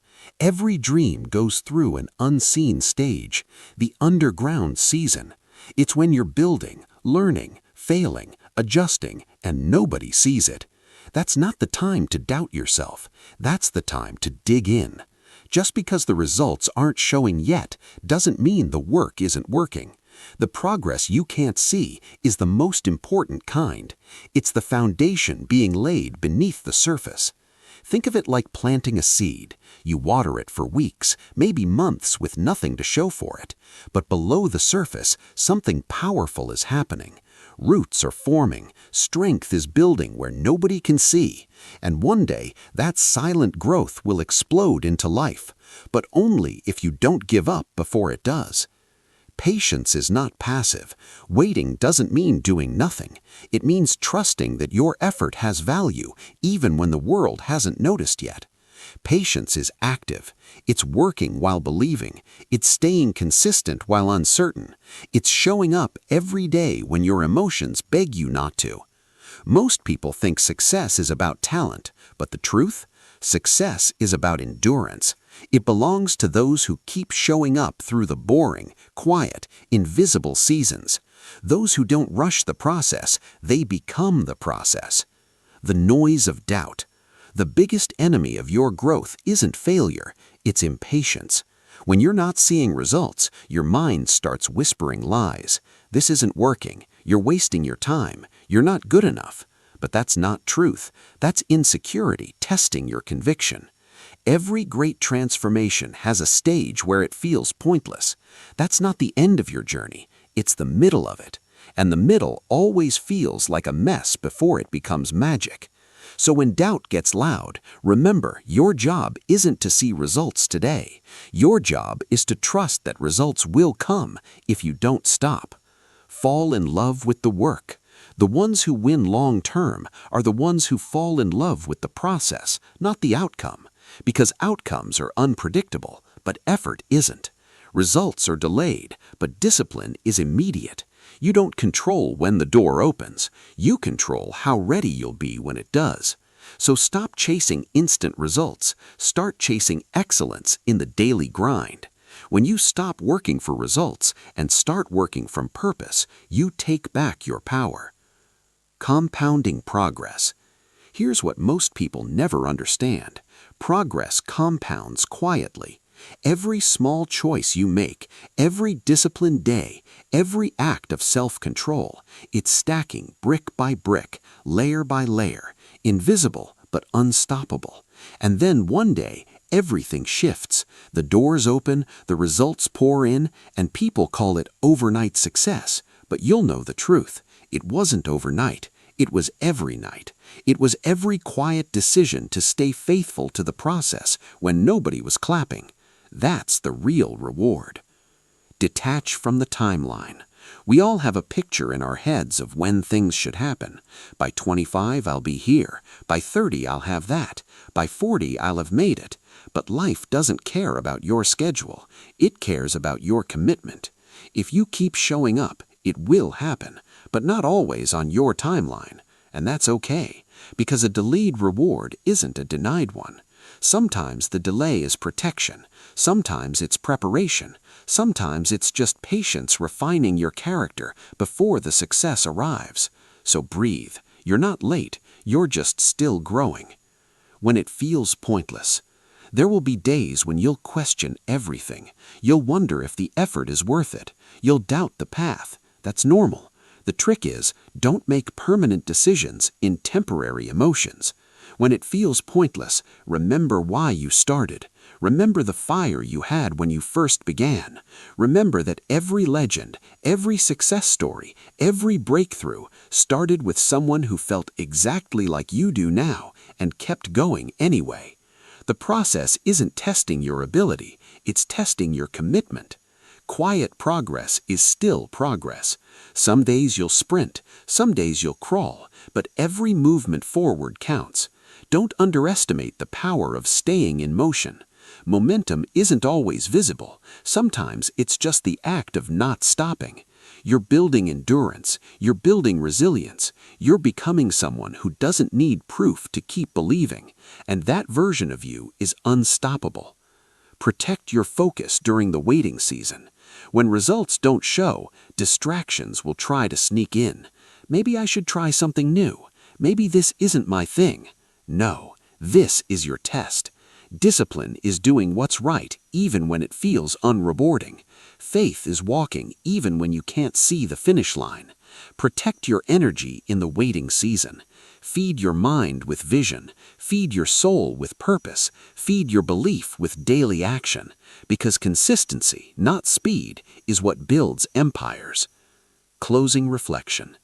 goes through an unseen stage, the underground season. It's when you're building, learning, failing, adjusting, and nobody sees it. That's not the time to doubt yourself. That's the time to dig in. Just because the results aren't showing yet doesn't mean the work isn't working. The progress you can't see is the most important kind. It's the foundation being laid beneath the surface. Think of it like planting a seed. You water it for weeks, maybe months, with nothing to show for it. But below the surface, something powerful is happening. Roots are forming, strength is building where nobody can see, and one day that silent growth will explode into life, but only if you don't give up before it does. Patience is not passive. Waiting doesn't mean doing nothing. It means trusting that your effort has value even when the world hasn't noticed yet. Patience is active. It's working while believing. It's staying consistent while uncertain. It's showing up every day when your emotions beg you not to. Most people think success is about talent, but the truth? Success is about endurance. It belongs to those who keep showing up through the boring, quiet, invisible seasons. Those who don't rush the process, they become the process. The noise of doubt. The biggest enemy of your growth isn't failure, it's impatience. When you're not seeing results, your mind starts whispering lies. This isn't working. You're wasting your time. You're not good enough. But that's not truth. That's insecurity testing your conviction. Every great transformation has a stage where it feels pointless. That's not the end of your journey. It's the middle of it. And the middle always feels like a mess before it becomes magic. So when doubt gets loud, remember, your job isn't to see results today. Your job is to trust that results will come if you don't stop. Fall in love with the work. The ones who win long-term are the ones who fall in love with the process, not the outcome. Because outcomes are unpredictable, but effort isn't. Results are delayed, but discipline is immediate. You don't control when the door opens. You control how ready you'll be when it does. So stop chasing instant results. Start chasing excellence in the daily grind. When you stop working for results and start working from purpose, you take back your power. Compounding progress. Here's what most people never understand. Progress compounds quietly. Every small choice you make, every disciplined day, every act of self-control, it's stacking brick by brick, layer by layer, invisible but unstoppable. And then one day, everything shifts. The doors open, the results pour in, and people call it overnight success. But you'll know the truth. It wasn't overnight. It was every night. It was every quiet decision to stay faithful to the process when nobody was clapping. That's the real reward. Detach from the timeline. We all have a picture in our heads of when things should happen. By 25, I'll be here. By 30, I'll have that. By 40, I'll have made it. But life doesn't care about your schedule. It cares about your commitment. If you keep showing up, it will happen, but not always on your timeline. And that's okay. because a delayed reward isn't a denied one. Sometimes the delay is protection, sometimes it's preparation, sometimes it's just patience refining your character before the success arrives. So breathe. You're not late, you're just still growing. When it feels pointless, there will be days when you'll question everything. You'll wonder if the effort is worth it. You'll doubt the path. That's normal. The trick is, don't make permanent decisions in temporary emotions. When it feels pointless, remember why you started. Remember the fire you had when you first began. Remember that every legend, every success story, every breakthrough started with someone who felt exactly like you do now and kept going anyway. The process isn't testing your ability, it's testing your commitment. Quiet progress is still progress. Some days you'll sprint, some days you'll crawl, but every movement forward counts. Don't underestimate the power of staying in motion. Momentum isn't always visible. Sometimes it's just the act of not stopping. You're building endurance. You're building resilience. You're becoming someone who doesn't need proof to keep believing. And that version of you is unstoppable. Protect your focus during the waiting season. When results don't show, distractions will try to sneak in. Maybe I should try something new. Maybe this isn't my thing. No, this is your test. Discipline is doing what's right even when it feels unrewarding. Faith is walking even when you can't see the finish line. Protect your energy in the waiting season. Feed your mind with vision. Feed your soul with purpose. Feed your belief with daily action. Because consistency, not speed, is what builds empires. Closing reflection.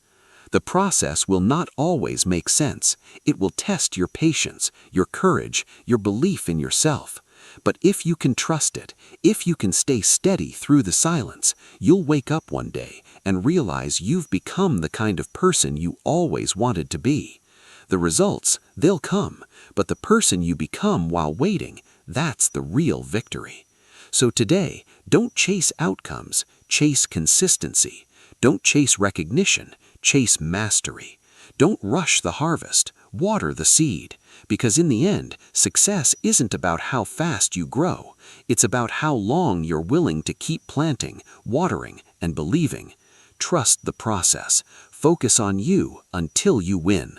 The process will not always make sense. It will test your patience, your courage, your belief in yourself. But if you can trust it, if you can stay steady through the silence, you'll wake up one day and realize you've become the kind of person you always wanted to be. The results, they'll come, but the person you become while waiting, that's the real victory. So today, don't chase outcomes, chase consistency. Don't chase recognition, chase mastery. Don't rush the harvest, water the seed, because in the end, success isn't about how fast you grow. It's about how long you're willing to keep planting, watering, and believing. Trust the process. Focus on you until you win.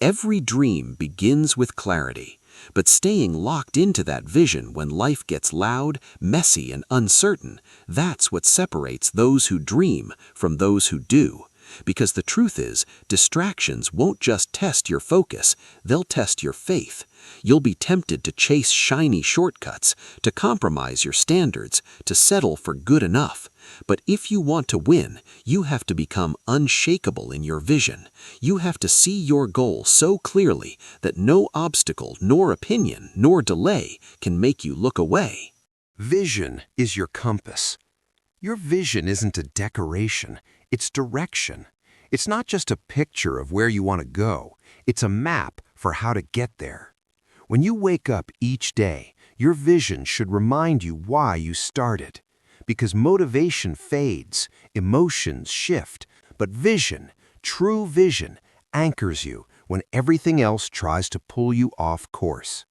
Every dream begins with clarity, but staying locked into that vision when life gets loud, messy, and uncertain, that's what separates those who dream from those who do. Because the truth is, distractions won't just test your focus, they'll test your faith. You'll be tempted to chase shiny shortcuts, to compromise your standards, to settle for good enough. But if you want to win, you have to become unshakable in your vision. You have to see your goal so clearly that no obstacle, nor opinion, nor delay can make you look away. Vision is your compass. Your vision isn't a decoration, it's direction. It's not just a picture of where you want to go, it's a map for how to get there. When you wake up each day, your vision should remind you why you started. Because motivation fades, emotions shift, but vision, true vision, anchors you when everything else tries to pull you off course.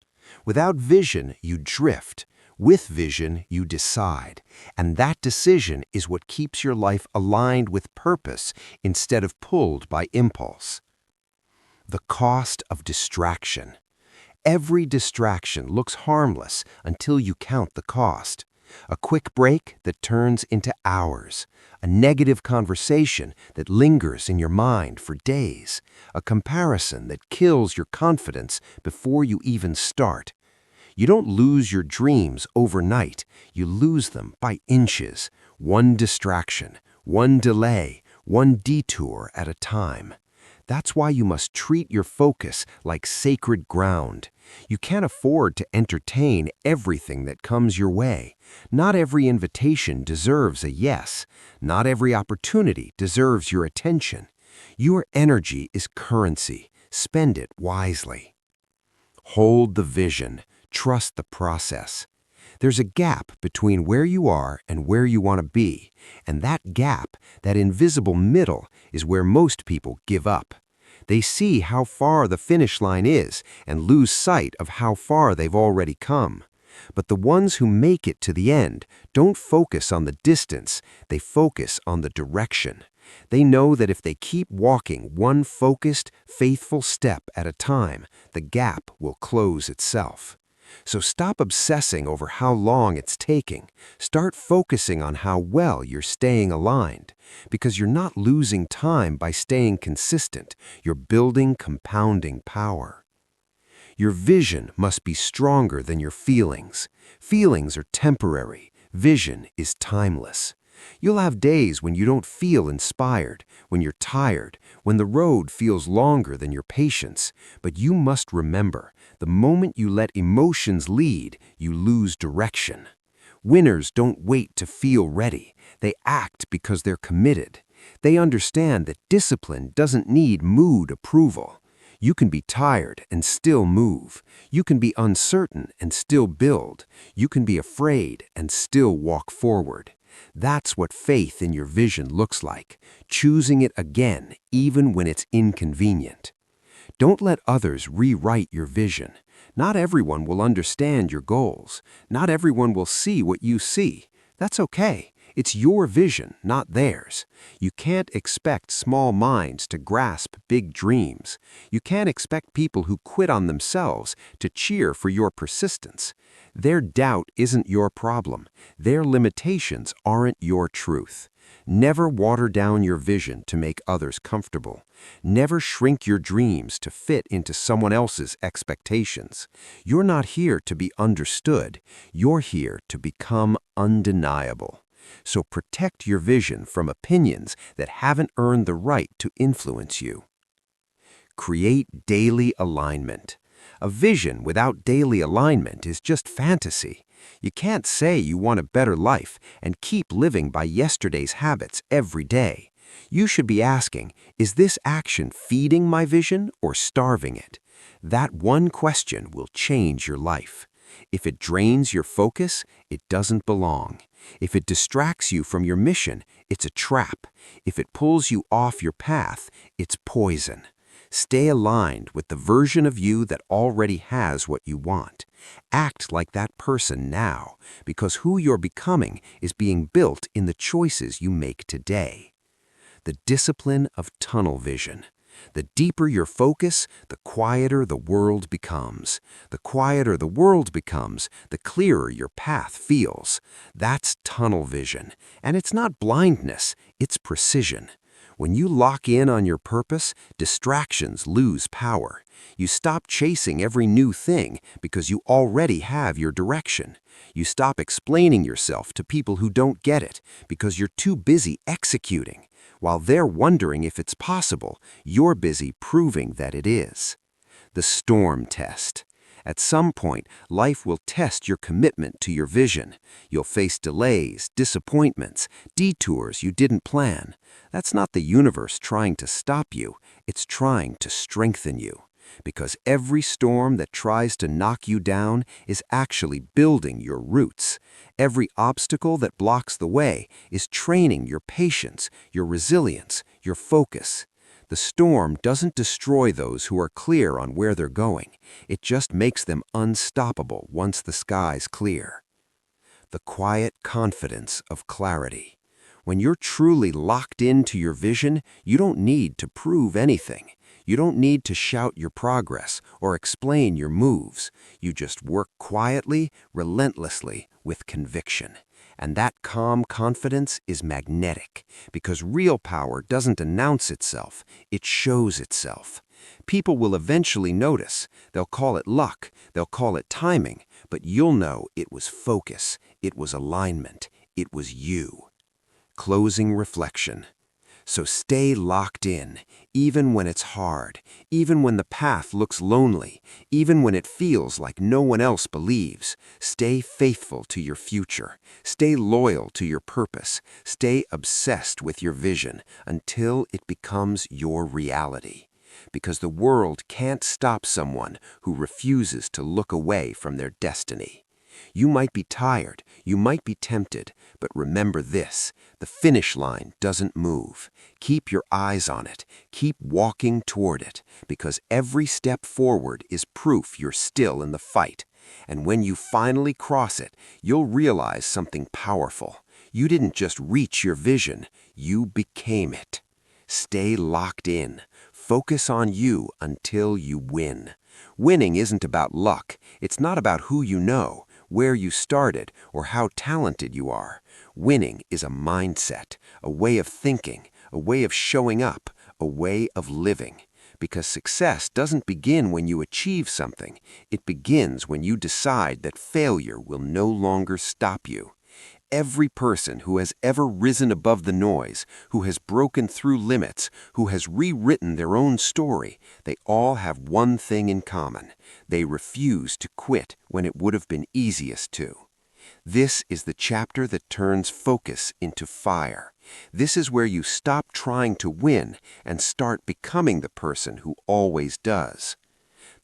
Without vision, you drift. With vision, you decide. And that decision is what keeps your life aligned with purpose instead of pulled by impulse. The cost of distraction. Every distraction looks harmless until you count the cost. A quick break that turns into hours. A negative conversation that lingers in your mind for days. A comparison that kills your confidence before you even start. You don't lose your dreams overnight. You lose them by inches. One distraction, one delay, one detour at a time. That's why you must treat your focus like sacred ground. You can't afford to entertain everything that comes your way. Not every invitation deserves a yes. Not every opportunity deserves your attention. Your energy is currency. Spend it wisely. Hold the vision. Trust the process. There's a gap between where you are and where you want to be, and that gap, that invisible middle, is where most people give up. They see how far the finish line is and lose sight of how far they've already come. But the ones who make it to the end don't focus on the distance, they focus on the direction. They know that if they keep walking one focused, faithful step at a time, the gap will close itself. So stop obsessing over how long it's taking. Start focusing on how well you're staying aligned, because you're not losing time by staying consistent. You're building compounding power. Your vision must be stronger than your feelings. Feelings are temporary. Vision is timeless. You'll have days when you don't feel inspired, when you're tired, when the road feels longer than your patience. But you must remember, the moment you let emotions lead, you lose direction. Winners don't wait to feel ready. They act because they're committed. They understand that discipline doesn't need mood approval. You can be tired and still move. You can be uncertain and still build. You can be afraid and still walk forward. That's what faith in your vision looks like, choosing it again even when it's inconvenient. Don't let others rewrite your vision. Not everyone will understand your goals. Not everyone will see what you see. That's okay. It's your vision, not theirs. You can't expect small minds to grasp big dreams. You can't expect people who quit on themselves to cheer for your persistence. Their doubt isn't your problem. Their limitations aren't your truth. Never water down your vision to make others comfortable. Never shrink your dreams to fit into someone else's expectations. You're not here to be understood. You're here to become undeniable. So protect your vision from opinions that haven't earned the right to influence you. Create daily alignment. A vision without daily alignment is just fantasy. You can't say you want a better life and keep living by yesterday's habits every day. You should be asking, is this action feeding my vision or starving it? That one question will change your life. If it drains your focus, it doesn't belong. If it distracts you from your mission, it's a trap. If it pulls you off your path, it's poison. Stay aligned with the version of you that already has what you want. Act like that person now, because who you're becoming is being built in the choices you make today. The discipline of tunnel vision. The deeper your focus, the quieter the world becomes. The quieter the world becomes, the clearer your path feels. That's tunnel vision. And it's not blindness, it's precision. When you lock in on your purpose, distractions lose power. You stop chasing every new thing because you already have your direction. You stop explaining yourself to people who don't get it because you're too busy executing. While they're wondering if it's possible, you're busy proving that it is. The storm test. At some point, life will test your commitment to your vision. You'll face delays, disappointments, detours you didn't plan. That's not the universe trying to stop you. It's trying to strengthen you. Because every storm that tries to knock you down is actually building your roots. Every obstacle that blocks the way is training your patience, your resilience, your focus. The storm doesn't destroy those who are clear on where they're going. It just makes them unstoppable once the sky's clear. The quiet confidence of clarity. When you're truly locked into your vision, you don't need to prove anything. You don't need to shout your progress or explain your moves. You just work quietly, relentlessly, with conviction. And that calm confidence is magnetic, because real power doesn't announce itself, it shows itself. People will eventually notice. They'll call it luck, they'll call it timing, but you'll know it was focus, it was alignment, it was you. Closing reflection. So stay locked in, even when it's hard, even when the path looks lonely, even when it feels like no one else believes. Stay faithful to your future. Stay loyal to your purpose. Stay obsessed with your vision until it becomes your reality. Because the world can't stop someone who refuses to look away from their destiny. You might be tired, you might be tempted, but remember this, the finish line doesn't move. Keep your eyes on it, keep walking toward it, because every step forward is proof you're still in the fight. And when you finally cross it, you'll realize something powerful. You didn't just reach your vision, you became it. Stay locked in. Focus on you until you win. Winning isn't about luck. It's not about who you know, where you started, or how talented you are. Winning is a mindset, a way of thinking, a way of showing up, a way of living. Because success doesn't begin when you achieve something. It begins when you decide that failure will no longer stop you. Every person who has ever risen above the noise, who has broken through limits, who has rewritten their own story, they all have one thing in common. They refuse to quit when it would have been easiest to. This is the chapter that turns focus into fire. This is where you stop trying to win and start becoming the person who always does.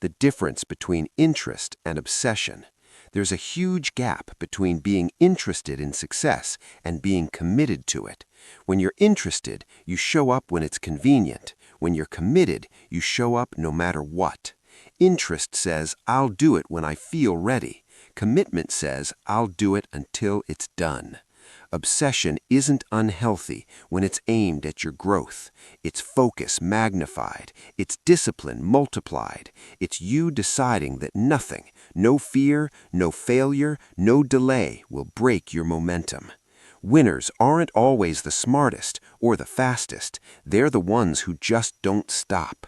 The difference between interest and obsession. There's a huge gap between being interested in success and being committed to it. When you're interested, you show up when it's convenient. When you're committed, you show up no matter what. Interest says, I'll do it when I feel ready. Commitment says, I'll do it until it's done. Obsession isn't unhealthy when it's aimed at your growth. It's focus magnified. It's discipline multiplied. It's you deciding that nothing, no fear, no failure, no delay will break your momentum. Winners aren't always the smartest or the fastest. They're the ones who just don't stop.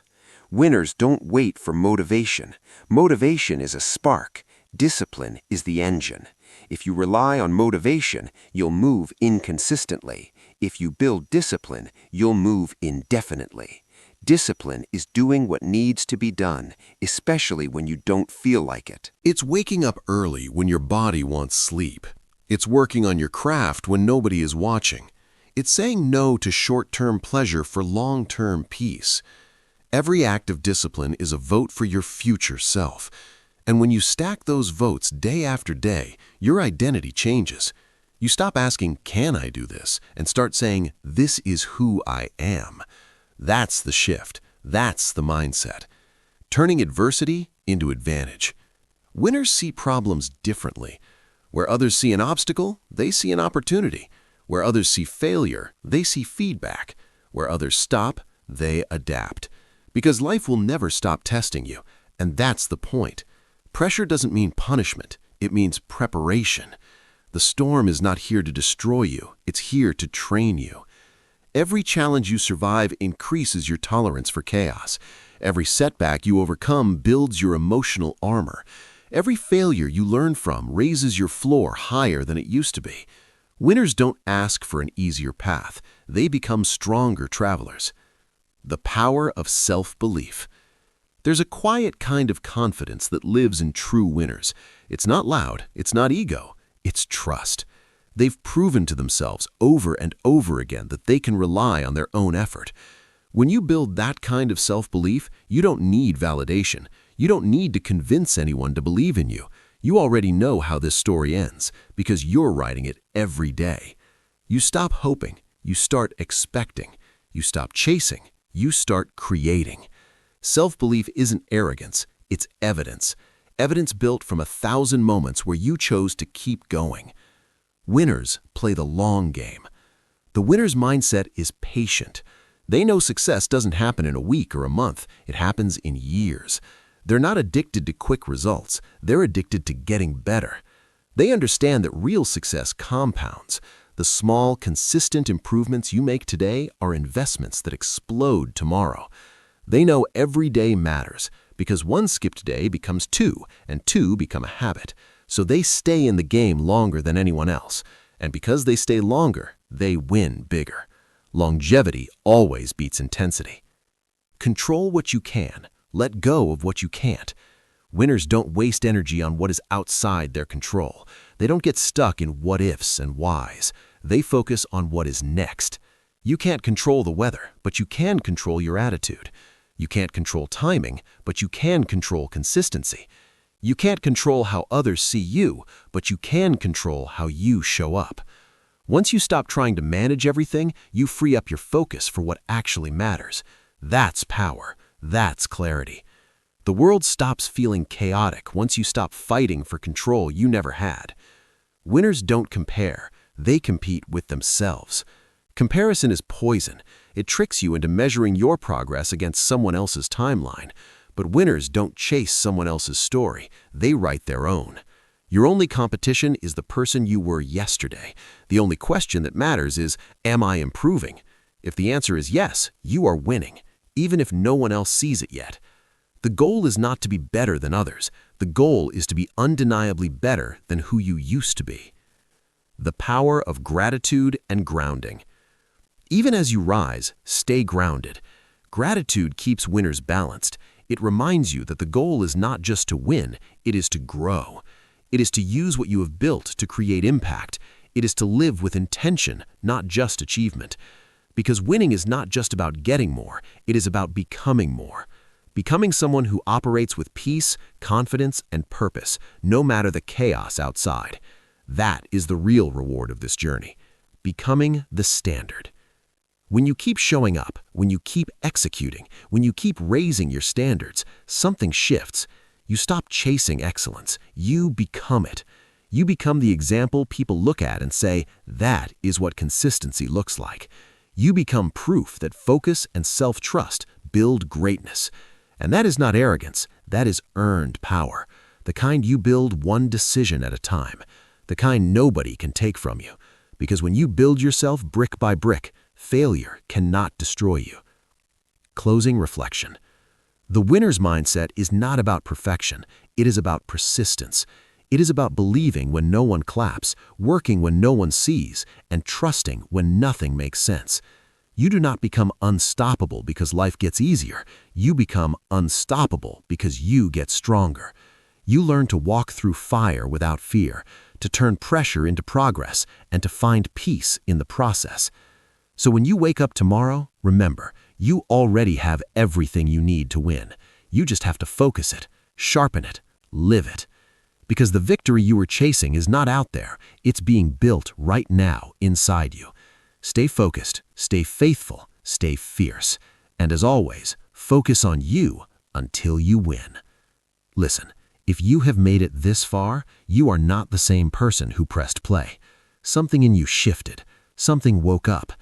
Winners don't wait for motivation. Motivation is a spark. Discipline is the engine. If you rely on motivation, you'll move inconsistently. If you build discipline, you'll move indefinitely. Discipline is doing what needs to be done, especially when you don't feel like it. It's waking up early when your body wants sleep. It's working on your craft when nobody is watching. It's saying no to short-term pleasure for long-term peace. Every act of discipline is a vote for your future self. And when you stack those votes day after day, your identity changes. You stop asking, can I do this? And start saying, this is who I am. That's the shift. That's the mindset. Turning adversity into advantage. Winners see problems differently. Where others see an obstacle, they see an opportunity. Where others see failure, they see feedback. Where others stop, they adapt. Because life will never stop testing you. And that's the point. Pressure doesn't mean punishment, it means preparation. The storm is not here to destroy you, it's here to train you. Every challenge you survive increases your tolerance for chaos. Every setback you overcome builds your emotional armor. Every failure you learn from raises your floor higher than it used to be. Winners don't ask for an easier path, they become stronger travelers. The power of self-belief. There's a quiet kind of confidence that lives in true winners. It's not loud, it's not ego, it's trust. They've proven to themselves over and over again that they can rely on their own effort. When you build that kind of self-belief, you don't need validation. You don't need to convince anyone to believe in you. You already know how this story ends because you're writing it every day. You stop hoping, you start expecting. You stop chasing, you start creating. Self-belief isn't arrogance, it's evidence. Evidence built from 1,000 moments where you chose to keep going. Winners play the long game. The winner's mindset is patient. They know success doesn't happen in a week or a month, it happens in years. They're not addicted to quick results, they're addicted to getting better. They understand that real success compounds. The small, consistent improvements you make today are investments that explode tomorrow. They know every day matters because one skipped day becomes 2, and 2 become a habit. So they stay in the game longer than anyone else. And because they stay longer, they win bigger. Longevity always beats intensity. Control what you can. Let go of what you can't. Winners don't waste energy on what is outside their control. They don't get stuck in what-ifs and whys. They focus on what is next. You can't control the weather, but you can control your attitude. You can't control timing, but you can control consistency. You can't control how others see you, but you can control how you show up. Once you stop trying to manage everything, you free up your focus for what actually matters. That's power. That's clarity. The world stops feeling chaotic once you stop fighting for control you never had. Winners don't compare. They compete with themselves. Comparison is poison. It tricks you into measuring your progress against someone else's timeline. But winners don't chase someone else's story. They write their own. Your only competition is the person you were yesterday. The only question that matters is, am I improving? If the answer is yes, you are winning, even if no one else sees it yet. The goal is not to be better than others. The goal is to be undeniably better than who you used to be. The power of gratitude and grounding. Even as you rise, stay grounded. Gratitude keeps winners balanced. It reminds you that the goal is not just to win, it is to grow. It is to use what you have built to create impact. It is to live with intention, not just achievement. Because winning is not just about getting more, it is about becoming more. Becoming someone who operates with peace, confidence, and purpose, no matter the chaos outside. That is the real reward of this journey. Becoming the standard. When you keep showing up, when you keep executing, when you keep raising your standards, something shifts. You stop chasing excellence. You become it. You become the example people look at and say, that is what consistency looks like. You become proof that focus and self-trust build greatness. And that is not arrogance, that is earned power. The kind you build one decision at a time. The kind nobody can take from you. Because when you build yourself brick by brick, failure cannot destroy you. Closing reflection. The winner's mindset is not about perfection. It is about persistence. It is about believing when no one claps, working when no one sees, and trusting when nothing makes sense. You do not become unstoppable because life gets easier. You become unstoppable because you get stronger. You learn to walk through fire without fear, to turn pressure into progress, and to find peace in the process. So when you wake up tomorrow, remember, you already have everything you need to win. You just have to focus it, sharpen it, live it. Because the victory you were chasing is not out there. It's being built right now inside you. Stay focused, stay faithful, stay fierce. And as always, focus on you until you win. Listen, if you have made it this far, you are not the same person who pressed play. Something in you shifted. Something woke up.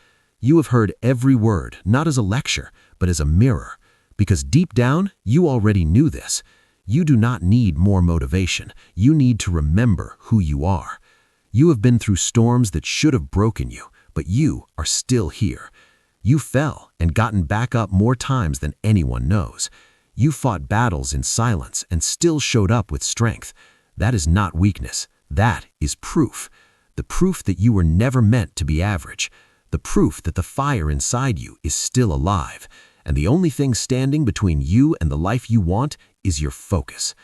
You have heard every word, not as a lecture, but as a mirror. Because deep down, you already knew this. You do not need more motivation. You need to remember who you are. You have been through storms that should have broken you, but you are still here. You fell and gotten back up more times than anyone knows. You fought battles in silence and still showed up with strength. That is not weakness. That is proof. The proof that you were never meant to be average. The proof that the fire inside you is still alive. And the only thing standing between you and the life you want is your focus.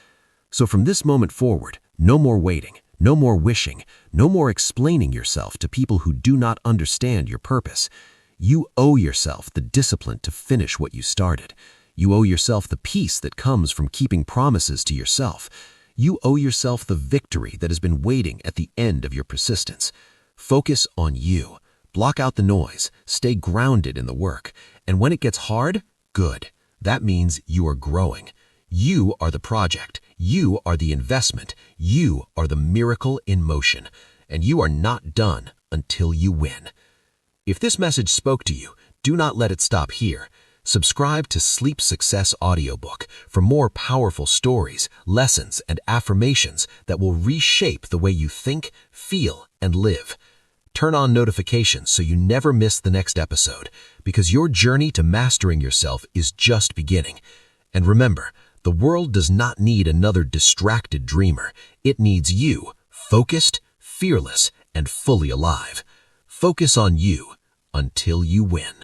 So from this moment forward, no more waiting, no more wishing, no more explaining yourself to people who do not understand your purpose. You owe yourself the discipline to finish what you started. You owe yourself the peace that comes from keeping promises to yourself. You owe yourself the victory that has been waiting at the end of your persistence. Focus on you. Block out the noise. Stay grounded in the work. And when it gets hard, good. That means you are growing. You are the project. You are the investment. You are the miracle in motion. And you are not done until you win. If this message spoke to you, do not let it stop here. Subscribe to Sleep Success Audiobook for more powerful stories, lessons, and affirmations that will reshape the way you think, feel, and live. Turn on notifications so you never miss the next episode, because your journey to mastering yourself is just beginning. And remember, the world does not need another distracted dreamer. It needs you, focused, fearless, and fully alive. Focus on you until you win.